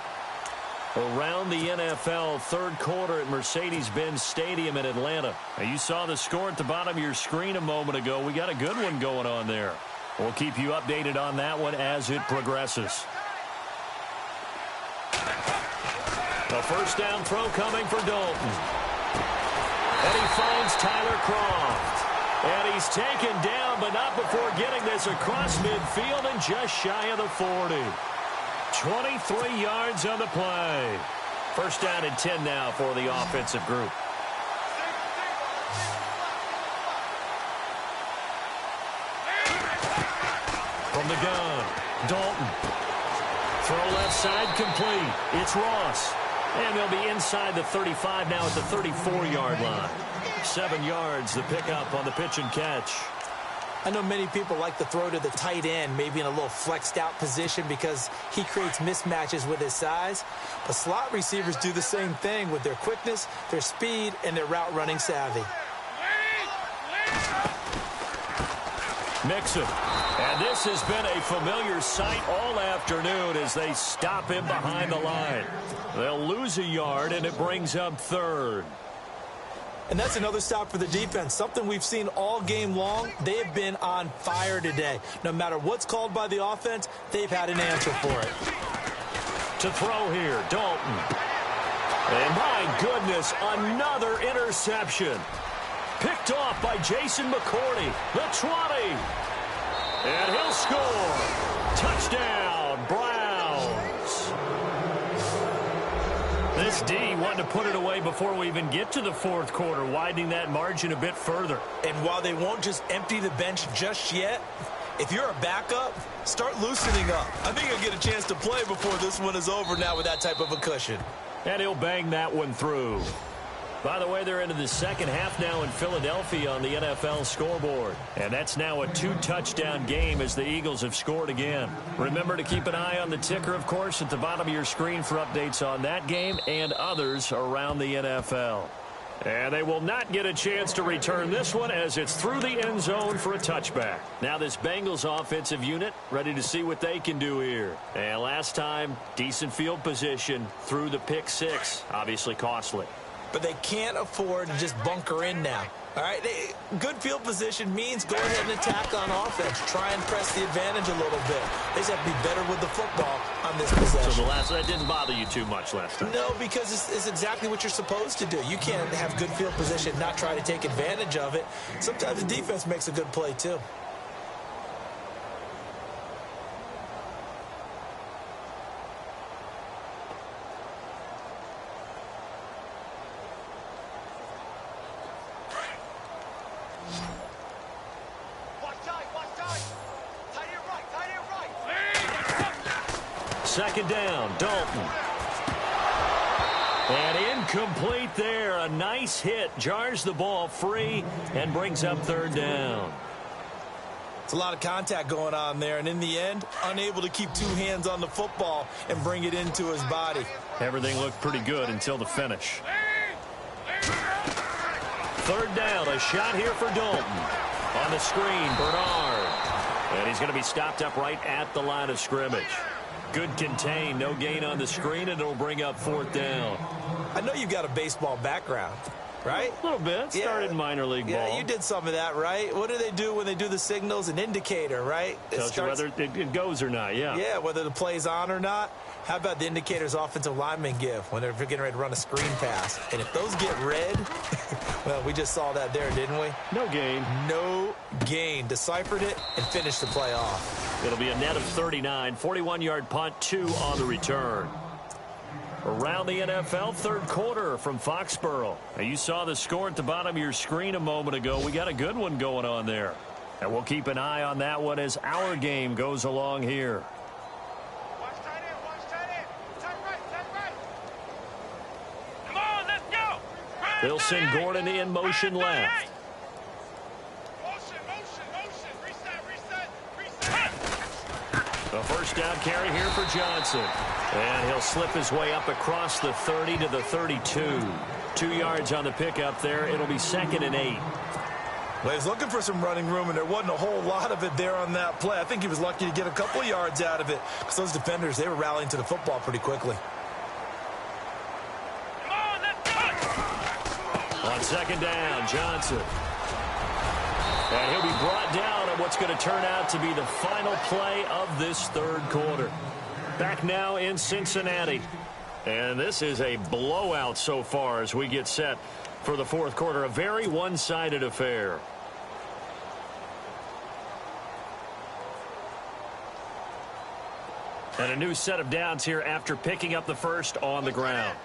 Around the NFL, third quarter at Mercedes-Benz Stadium in Atlanta. Now, you saw the score at the bottom of your screen a moment ago. We got a good one going on there. We'll keep you updated on that one as it progresses. A first down throw coming for Dalton. And he finds Tyler Kroft. And he's taken down, but not before getting this across midfield and just shy of the 40. 23 yards on the play. First down and 10 now for the offensive group. From the gun, Dalton. Throw left side complete. It's Ross. And they'll be inside the 35 now at the 34-yard line. 7 yards, the pickup on the pitch and catch. I know many people like to throw to the tight end, maybe in a little flexed out position because he creates mismatches with his size. But slot receivers do the same thing with their quickness, their speed, and their route running savvy. Mixon. And this has been a familiar sight all afternoon as they stop him behind the line. They'll lose a yard, and it brings up 3rd. And that's another stop for the defense, something we've seen all game long. They have been on fire today. No matter what's called by the offense, they've had an answer for it. To throw here, Dalton. And my goodness, another interception. Picked off by Jason McCourty, the 20. And he'll score. Touchdown, Browns. This D wanted to put it away before we even get to the fourth quarter, widening that margin a bit further. And while they won't just empty the bench just yet, if you're a backup, start loosening up. I think he'll get a chance to play before this one is over now with that type of a cushion. And he'll bang that one through. By the way, they're into the second half now in Philadelphia on the NFL scoreboard. And that's now a 2-touchdown game as the Eagles have scored again. Remember to keep an eye on the ticker, of course, at the bottom of your screen for updates on that game and others around the NFL. And they will not get a chance to return this one as it's through the end zone for a touchback. Now this Bengals offensive unit ready to see what they can do here. And last time, decent field position through the pick 6. Obviously costly. But they can't afford to just bunker in now. All right, good field position means go ahead and attack on offense. Try and press the advantage a little bit. They just have to be better with the football on this possession. So that didn't bother you too much last time? No, because it's exactly what you're supposed to do. You can't have good field position, not try to take advantage of it. Sometimes the defense makes a good play, too. Second down, Dalton. And incomplete there. A nice hit. Jars the ball free and brings up third down. It's a lot of contact going on there, and in the end, unable to keep two hands on the football and bring it into his body. Everything looked pretty good until the finish. Third down, a shot here for Dalton. On the screen, Bernard. And he's going to be stopped up right at the line of scrimmage. Good contain, no gain on the screen, and it'll bring up fourth down. I know you've got a baseball background, right? A little bit. Started minor league ball. Yeah, you did some of that, right? What do they do when they do the signals? An indicator, right? Tells you whether it goes or not, yeah. Yeah, whether the play's on or not. How about the indicators offensive linemen give when they're getting ready to run a screen pass? And if those get red, well, we just saw that there, didn't we? No gain. No gain. Deciphered it and finished the play off. It'll be a net of 39. 41-yard punt, 2 on the return. Around the NFL, third quarter from Foxborough. Now, you saw the score at the bottom of your screen a moment ago. We got a good one going on there. And we'll keep an eye on that one as our game goes along here. Watch tight end, watch tight end. Tight right. Come on, let's go. They'll send Gordon in motion left. A first down carry here for Johnson. And he'll slip his way up across the 30 to the 32. 2 yards on the pickup there. It'll be 2nd and 8. Well, he's looking for some running room, and there wasn't a whole lot of it there on that play. I think he was lucky to get a couple yards out of it because those defenders, they were rallying to the football pretty quickly. On second down, Johnson. And he'll be brought down at what's going to turn out to be the final play of this third quarter. Back now in Cincinnati. And this is a blowout so far as we get set for the fourth quarter. A very one-sided affair. And a new set of downs here after picking up the first on the ground.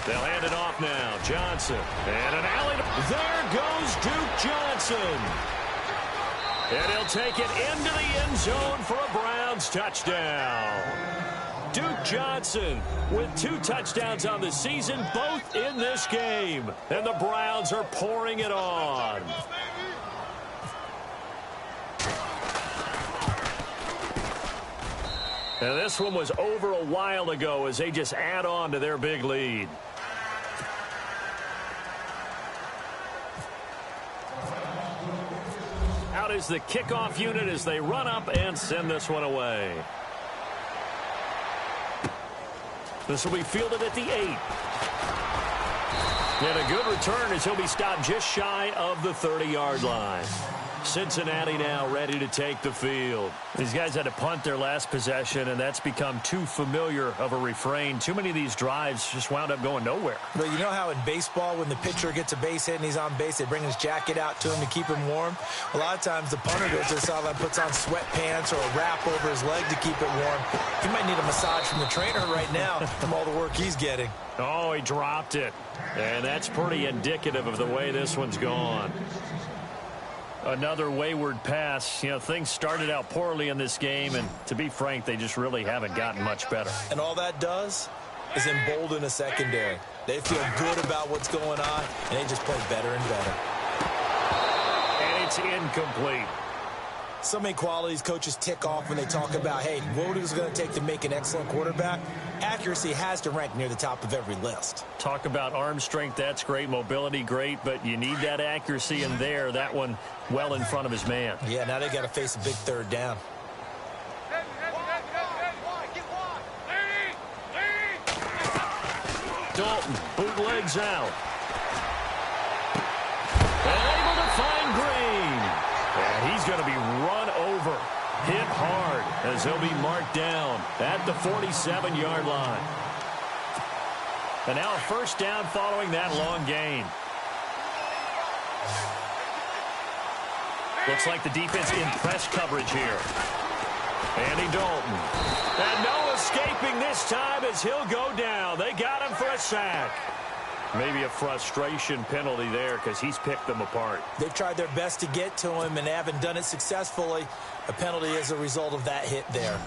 They'll hand it off now. Johnson. And an alley. There goes Duke Johnson. And he'll take it into the end zone for a Browns touchdown. Duke Johnson with 2 touchdowns on the season, both in this game. And the Browns are pouring it on. And this one was over a while ago as they just add on to their big lead. Out is the kickoff unit as they run up and send this one away. This will be fielded at the 8. And a good return as he'll be stopped just shy of the 30-yard line. Cincinnati now ready to take the field. These guys had to punt their last possession, and that's become too familiar of a refrain. Too many of these drives just wound up going nowhere. But you know how in baseball, when the pitcher gets a base hit and he's on base, they bring his jacket out to him to keep him warm? A lot of times the punter goes to the sideline, puts on sweatpants or a wrap over his leg to keep it warm. He might need a massage from the trainer right now from all the work he's getting. Oh, he dropped it. And that's pretty indicative of the way this one's gone. Another wayward pass. You know, things started out poorly in this game, and to be frank, they just really haven't gotten much better. And all that does is embolden a secondary. They feel good about what's going on, and they just play better and better. And it's incomplete. So many qualities coaches tick off when they talk about, hey, what is it going to take to make an excellent quarterback? Accuracy has to rank near the top of every list. Talk about arm strength, that's great. Mobility, great, but you need that accuracy in there. That one well in front of his man. Yeah, now they got to face a big third down. Dalton bootlegs out. And able to find Green. And he's going to be run over. Hit hard as he'll be marked down at the 47-yard line. And now a first down following that long gain. Looks like the defense in press coverage here. Andy Dalton. And no escaping this time as he'll go down. They got him for a sack. Maybe a frustration penalty there because he's picked them apart. They've tried their best to get to him and haven't done it successfully. A penalty as a result of that hit there.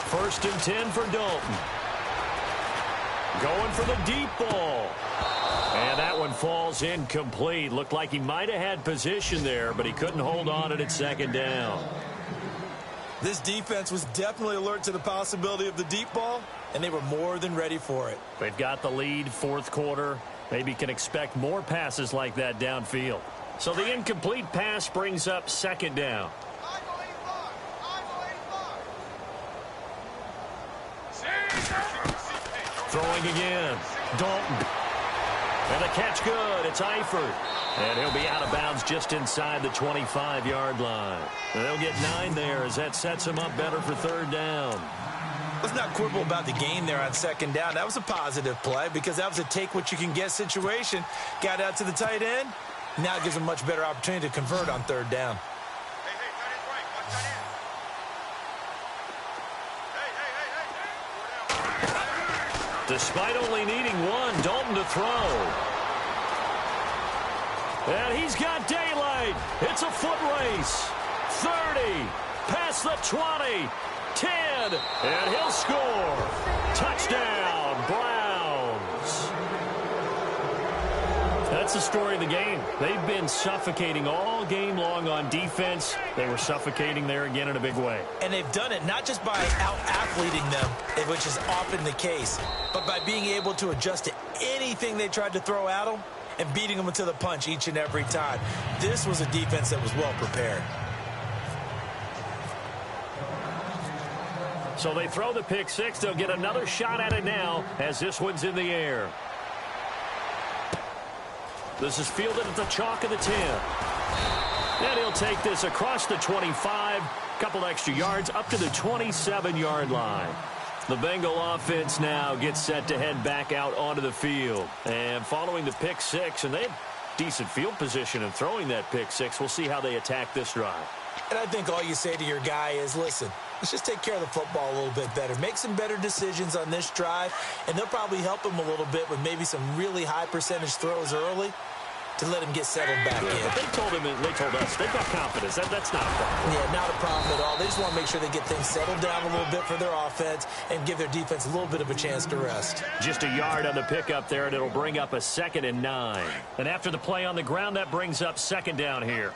First and 10 for Dalton. Going for the deep ball. And that one falls incomplete. Looked like he might have had position there, but he couldn't hold on at second down. This defense was definitely alert to the possibility of the deep ball, and they were more than ready for it. They've got the lead, fourth quarter. Maybe can expect more passes like that downfield. So the incomplete pass brings up second down. Throwing again. Dalton. And the catch good. It's Eifert. And he'll be out of bounds just inside the 25-yard line. And they'll get 9 there as that sets him up better for third down. Let's not quibble about the gain there on second down. That was a positive play because that was a take-what-you-can-get situation. Got out to the tight end. Now it gives him a much better opportunity to convert on third down. Despite only needing one, Dalton to throw. And he's got daylight. It's a foot race. 30, past the 20, 10, and he'll score. Touchdown, Browns. That's the story of the game. They've been suffocating all game long on defense. They were suffocating there again in a big way. And they've done it not just by out-athleting them, which is often the case, but by being able to adjust to anything they tried to throw at them and beating them to the punch each and every time. This was a defense that was well prepared. So they throw the pick six. They'll get another shot at it now as this one's in the air. This is fielded at the chalk of the 10. And he'll take this across the 25, couple extra yards up to the 27-yard line. The Bengal offense now gets set to head back out onto the field. And following the pick six, and they have decent field position in throwing that pick six. We'll see how they attack this drive. And I think all you say to your guy is, listen, let's just take care of the football a little bit better. Make some better decisions on this drive, and they'll probably help him a little bit with maybe some really high percentage throws early to let him get settled back in. But they told us, they've got confidence. That's not a problem. Yeah, not a problem at all. They just want to make sure they get things settled down a little bit for their offense and give their defense a little bit of a chance to rest. Just a yard on the pickup there, and it'll bring up a 2nd and 9. And after the play on the ground, that brings up second down here.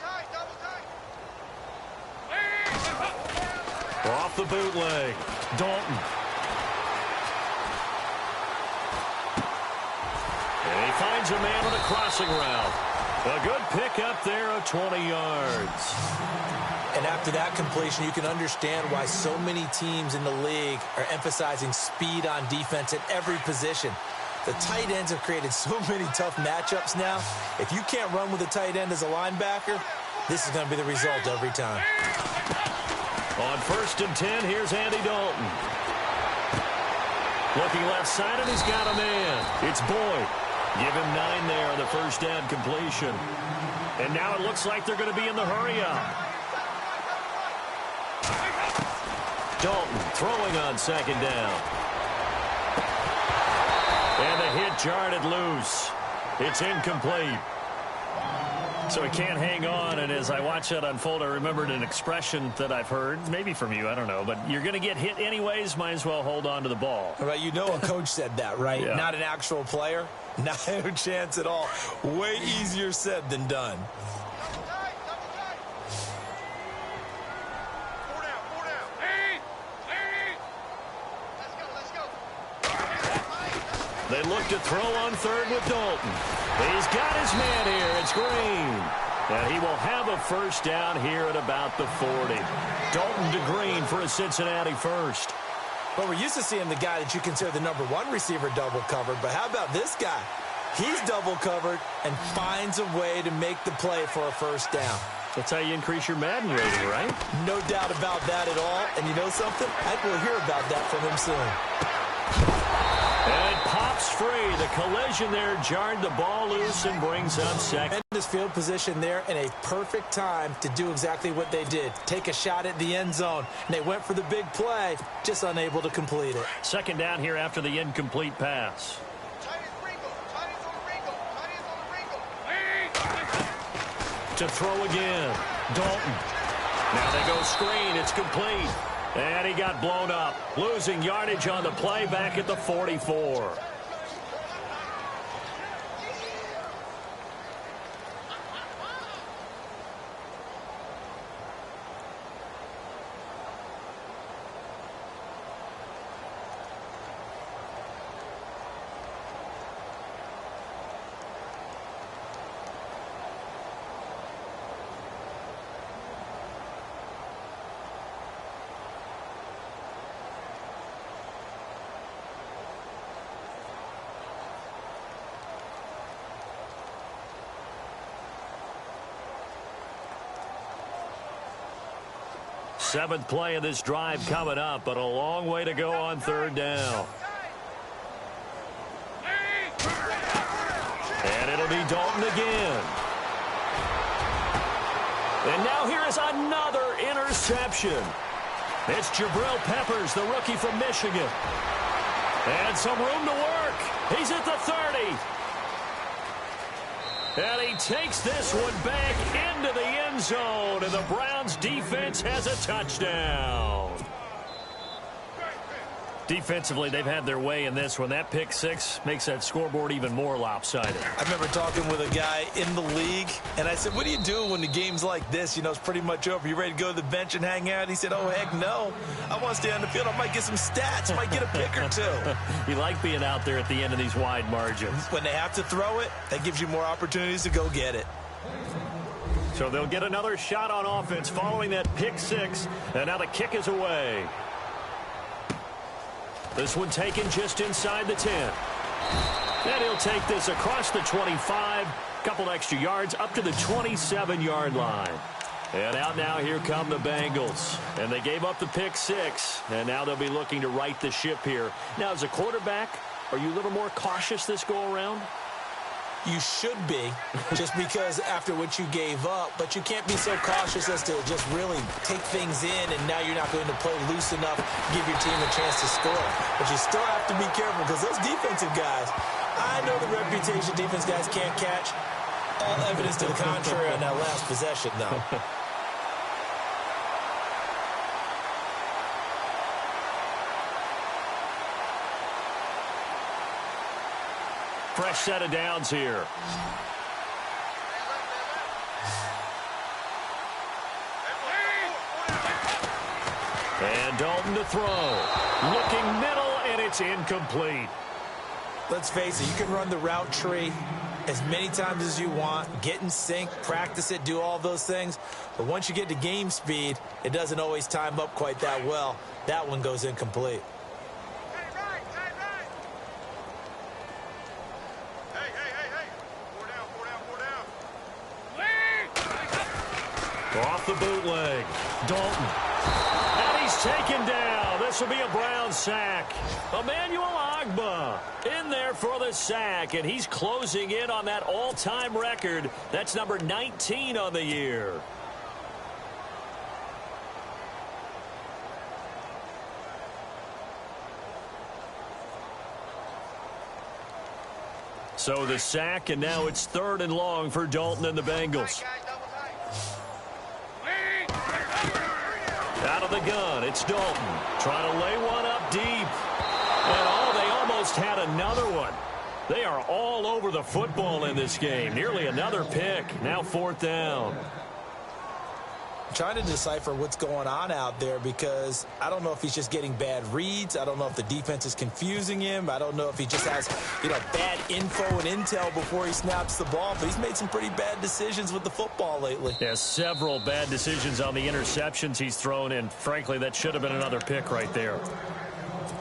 Off the bootleg, Dalton. And he finds a man on a crossing route. A good pickup there of 20 yards. And after that completion, you can understand why so many teams in the league are emphasizing speed on defense at every position. The tight ends have created so many tough matchups now. If you can't run with a tight end as a linebacker, this is going to be the result every time. On 1st and 10, here's Andy Dalton. Looking left side, and he's got a man. It's Boyd. Give him 9 there on the first down completion. And now it looks like they're going to be in the hurry-up. Dalton throwing on second down. And the hit jarred it loose. It's incomplete. So he can't hang on, and as I watch that unfold, I remembered an expression that I've heard, maybe from you, I don't know, but you're going to get hit anyways, might as well hold on to the ball. Right, you know a coach said that, right? Yeah. Not an actual player. Not a chance at all. Way easier said than done. They look to throw on third with Dalton. He's got his man here. It's Green. And he will have a first down here at about the 40. Dalton to Green for a Cincinnati first. Well, we're used to seeing the guy that you consider the #1 receiver double covered, but how about this guy? He's double covered and finds a way to make the play for a first down. That's how you increase your Madden rating, right? No doubt about that at all. And you know something? I think we'll hear about that from him soon. And it pops free. The collision there jarred the ball loose and brings up second. This field position there in a perfect time to do exactly what they did. Take a shot at the end zone. And they went for the big play, just unable to complete it. Second down here after the incomplete pass. To throw again. Dalton. Now they go screen. It's complete. And he got blown up. Losing yardage on the play back at the 44. Seventh play of this drive coming up, but a long way to go on third down. And it'll be Dalton again. And now here is another interception. It's Jabril Peppers, the rookie from Michigan. And some room to work. He's at the 30. And he takes this one back into the end zone, and the Browns defense has a touchdown. Defensively, they've had their way in this one. That pick six makes that scoreboard even more lopsided. I remember talking with a guy in the league, and I said, what do you do when the game's like this? You know, it's pretty much over. You ready to go to the bench and hang out? He said, oh, heck no. I want to stay on the field. I might get some stats. Might get a pick or two. You like being out there at the end of these wide margins. When they have to throw it, that gives you more opportunities to go get it. So they'll get another shot on offense following that pick six, and now the kick is away. This one taken just inside the 10. And he'll take this across the 25. Couple extra yards up to the 27-yard line. And out now, here come the Bengals. And they gave up the pick six. And now they'll be looking to right the ship here. Now, as a quarterback, are you a little more cautious this go-around? You should be, just because after what you gave up, but you can't be so cautious as to just really take things in, and now you're not going to play loose enough, give your team a chance to score. But you still have to be careful, because those defensive guys, I know the reputation defense guys can't catch. All evidence to the contrary on that last possession, though. Fresh set of downs here. And Dalton to throw. Looking middle, and it's incomplete. Let's face it, you can run the route tree as many times as you want, get in sync, practice it, do all those things. But once you get to game speed, it doesn't always time up quite that well. That one goes incomplete. Off the bootleg. Dalton. And he's taken down. This will be a Brown sack. Emmanuel Ogbah in there for the sack, and he's closing in on that all-time record. That's number 19 on the year. So the sack, and now it's 3rd and long for Dalton and the Bengals. Out of the gun, it's Dalton. Trying to lay one up deep. And they almost had another one. They are all over the football in this game. Nearly another pick. Now 4th down. I'm trying to decipher what's going on out there, because I don't know if he's just getting bad reads. I don't know if the defense is confusing him. I don't know if he just has, bad info and intel before he snaps the ball. But he's made some pretty bad decisions with the football lately. Yeah, several bad decisions on the interceptions he's thrown, and frankly, that should have been another pick right there.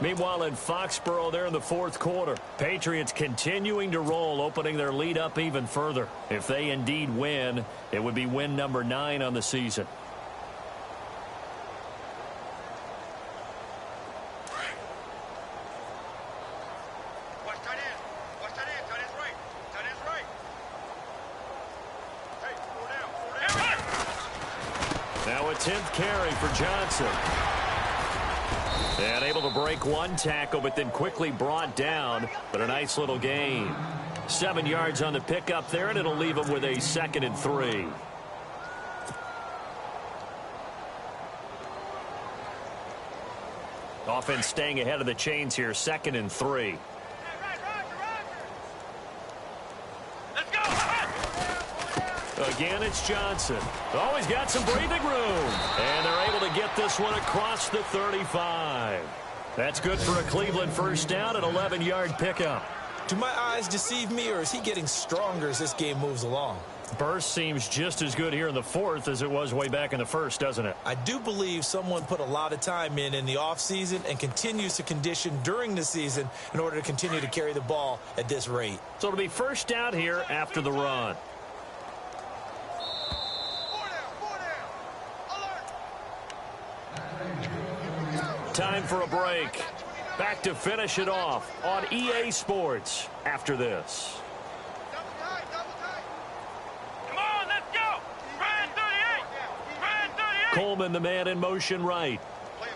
Meanwhile, in Foxborough, they're in the 4th quarter. Patriots continuing to roll, opening their lead up even further. If they indeed win, it would be win number 9 on the season. Watch tight end. Watch tight So a 10th carry for Johnson. And able to break one tackle, but then quickly brought down. But a nice little gain. 7 yards on the pickup there, and it'll leave him with a 2nd and 3. Offense staying ahead of the chains here, 2nd and 3. Again, it's Johnson. Always got some breathing room. And they're able to get this one across the 35. That's good for a Cleveland first down, an 11-yard pickup. Do my eyes deceive me, or is he getting stronger as this game moves along? Burst seems just as good here in the 4th as it was way back in the 1st, doesn't it? I do believe someone put a lot of time in the offseason and continues to condition during the season in order to continue to carry the ball at this rate. So it'll be first down here after the run. Time for a break. Back to finish it off on EA Sports after this. Come on, let's go. Ryan 38. Ryan 38. Coleman, the man in motion right. Play.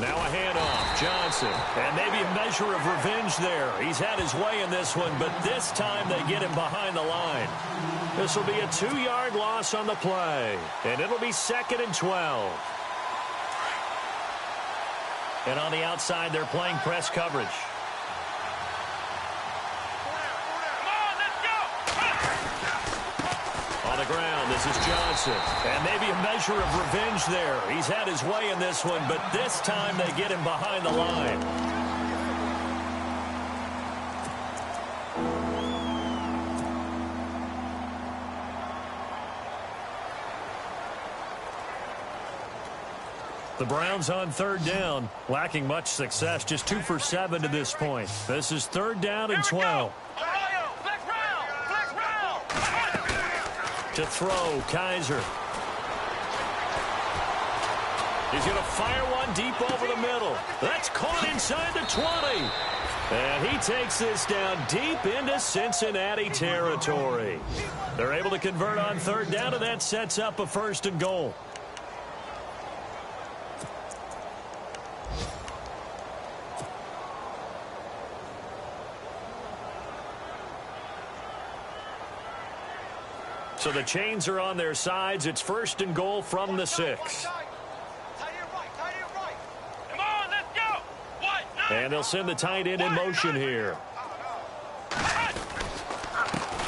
Now a handoff. Johnson. And maybe a measure of revenge there. He's had his way in this one, but this time they get him behind the line. This will be a 2-yard loss on the play. And it'll be 2nd and 12. And on the outside, they're playing press coverage. On the ground, this is Johnson. And maybe a measure of revenge there. He's had his way in this one, but this time they get him behind the line. The Browns on 3rd down, lacking much success, just 2 for 7 to this point. This is 3rd down and 12. To throw, Kaiser. He's going to fire one deep over the middle. That's caught inside the 20. And he takes this down deep into Cincinnati territory. They're able to convert on 3rd down, and that sets up a 1st and goal. So the chains are on their sides. It's 1st and goal from the 6. And they'll send the tight end in motion here.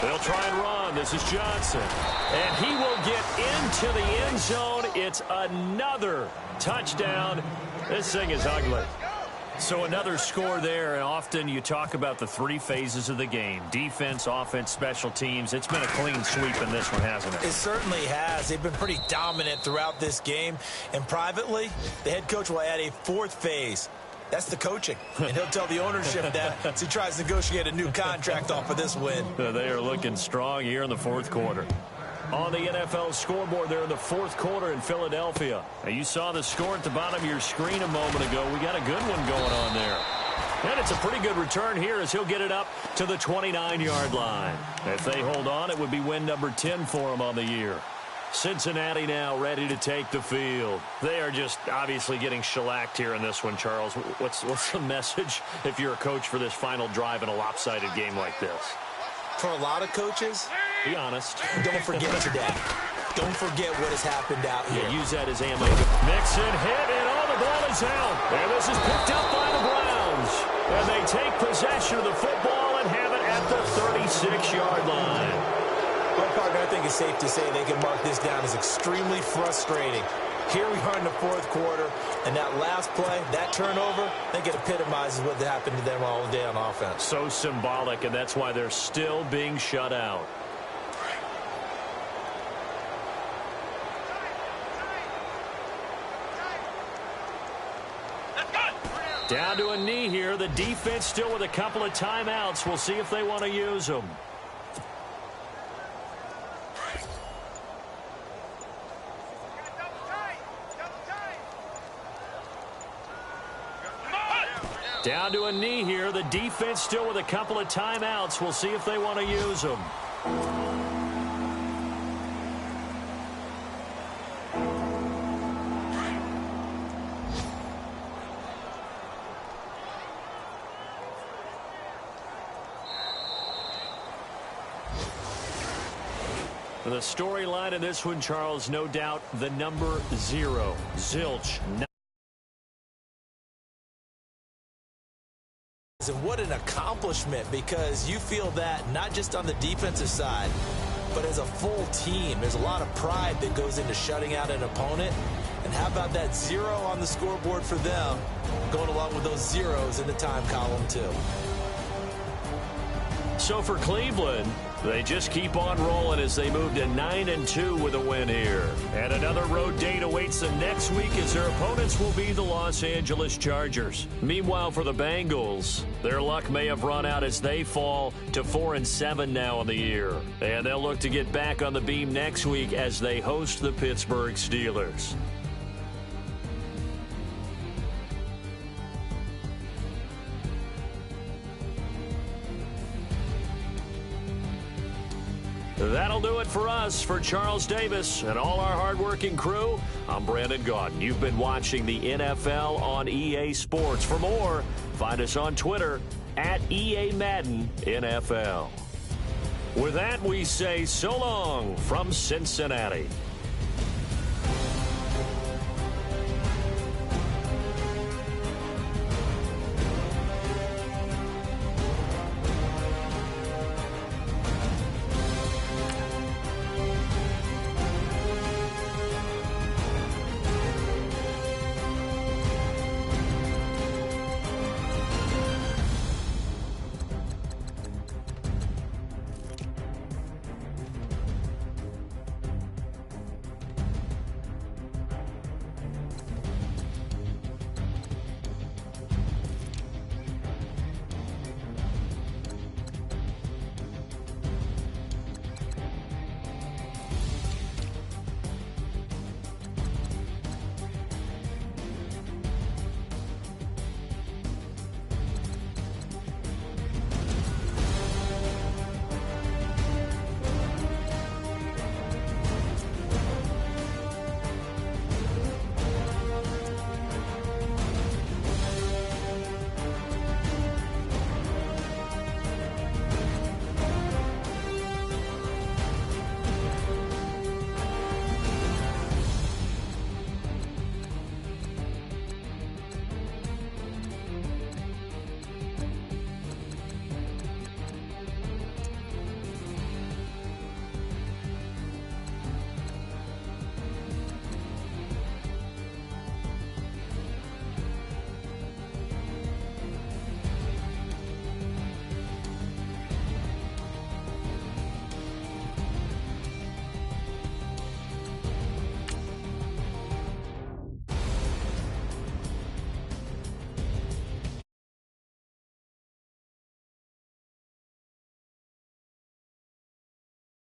They'll try and run. This is Johnson. And he will get into the end zone. It's another touchdown. This thing is ugly. So another score there, and often you talk about the 3 phases of the game. Defense, offense, special teams. It's been a clean sweep in this one, hasn't it? It certainly has. They've been pretty dominant throughout this game. And privately, the head coach will add a 4th phase. That's the coaching. And he'll tell the ownership that as he tries to negotiate a new contract off of this win. They are looking strong here in the 4th quarter. On the NFL scoreboard there in the 4th quarter in Philadelphia. Now, you saw the score at the bottom of your screen a moment ago. We got a good one going on there. And it's a pretty good return here as he'll get it up to the 29-yard line. If they hold on, it would be win number 10 for them on the year. Cincinnati now ready to take the field. They are just obviously getting shellacked here in this one, Charles. What's the message if you're a coach for this final drive in a lopsided game like this? For a lot of coaches, be honest. Don't forget today. Don't forget what has happened out here. Yeah, use that as ammo. Mixon hit, and the ball is out. And this is picked up by the Browns. And they take possession of the football and have it at the 36-yard line. Well, partner, I think it's safe to say they can mark this down as extremely frustrating. Here we are in the 4th quarter, and that last play, that turnover, I think it epitomizes what happened to them all day on offense. So symbolic, and that's why they're still being shut out. Down to a knee here. The defense still with a couple of timeouts. We'll see if they want to use them. Down to a knee here. The defense still with a couple of timeouts. We'll see if they want to use them. The storyline in this one, Charles, no doubt the number 0, Zilch. And what an accomplishment, because you feel that not just on the defensive side, but as a full team. There's a lot of pride that goes into shutting out an opponent. And how about that 0 on the scoreboard for them, going along with those zeros in the time column too. So for Cleveland, they just keep on rolling as they move to 9-2 with a win here. And another road date awaits them next week as their opponents will be the Los Angeles Chargers. Meanwhile, for the Bengals, their luck may have run out as they fall to 4-7 now in the year. And they'll look to get back on the beam next week as they host the Pittsburgh Steelers. That'll do it for us. For Charles Davis and all our hardworking crew, I'm Brandon Gaudin. You've been watching the NFL on EA Sports. For more, find us on Twitter at EA Madden NFL. With that, we say so long from Cincinnati.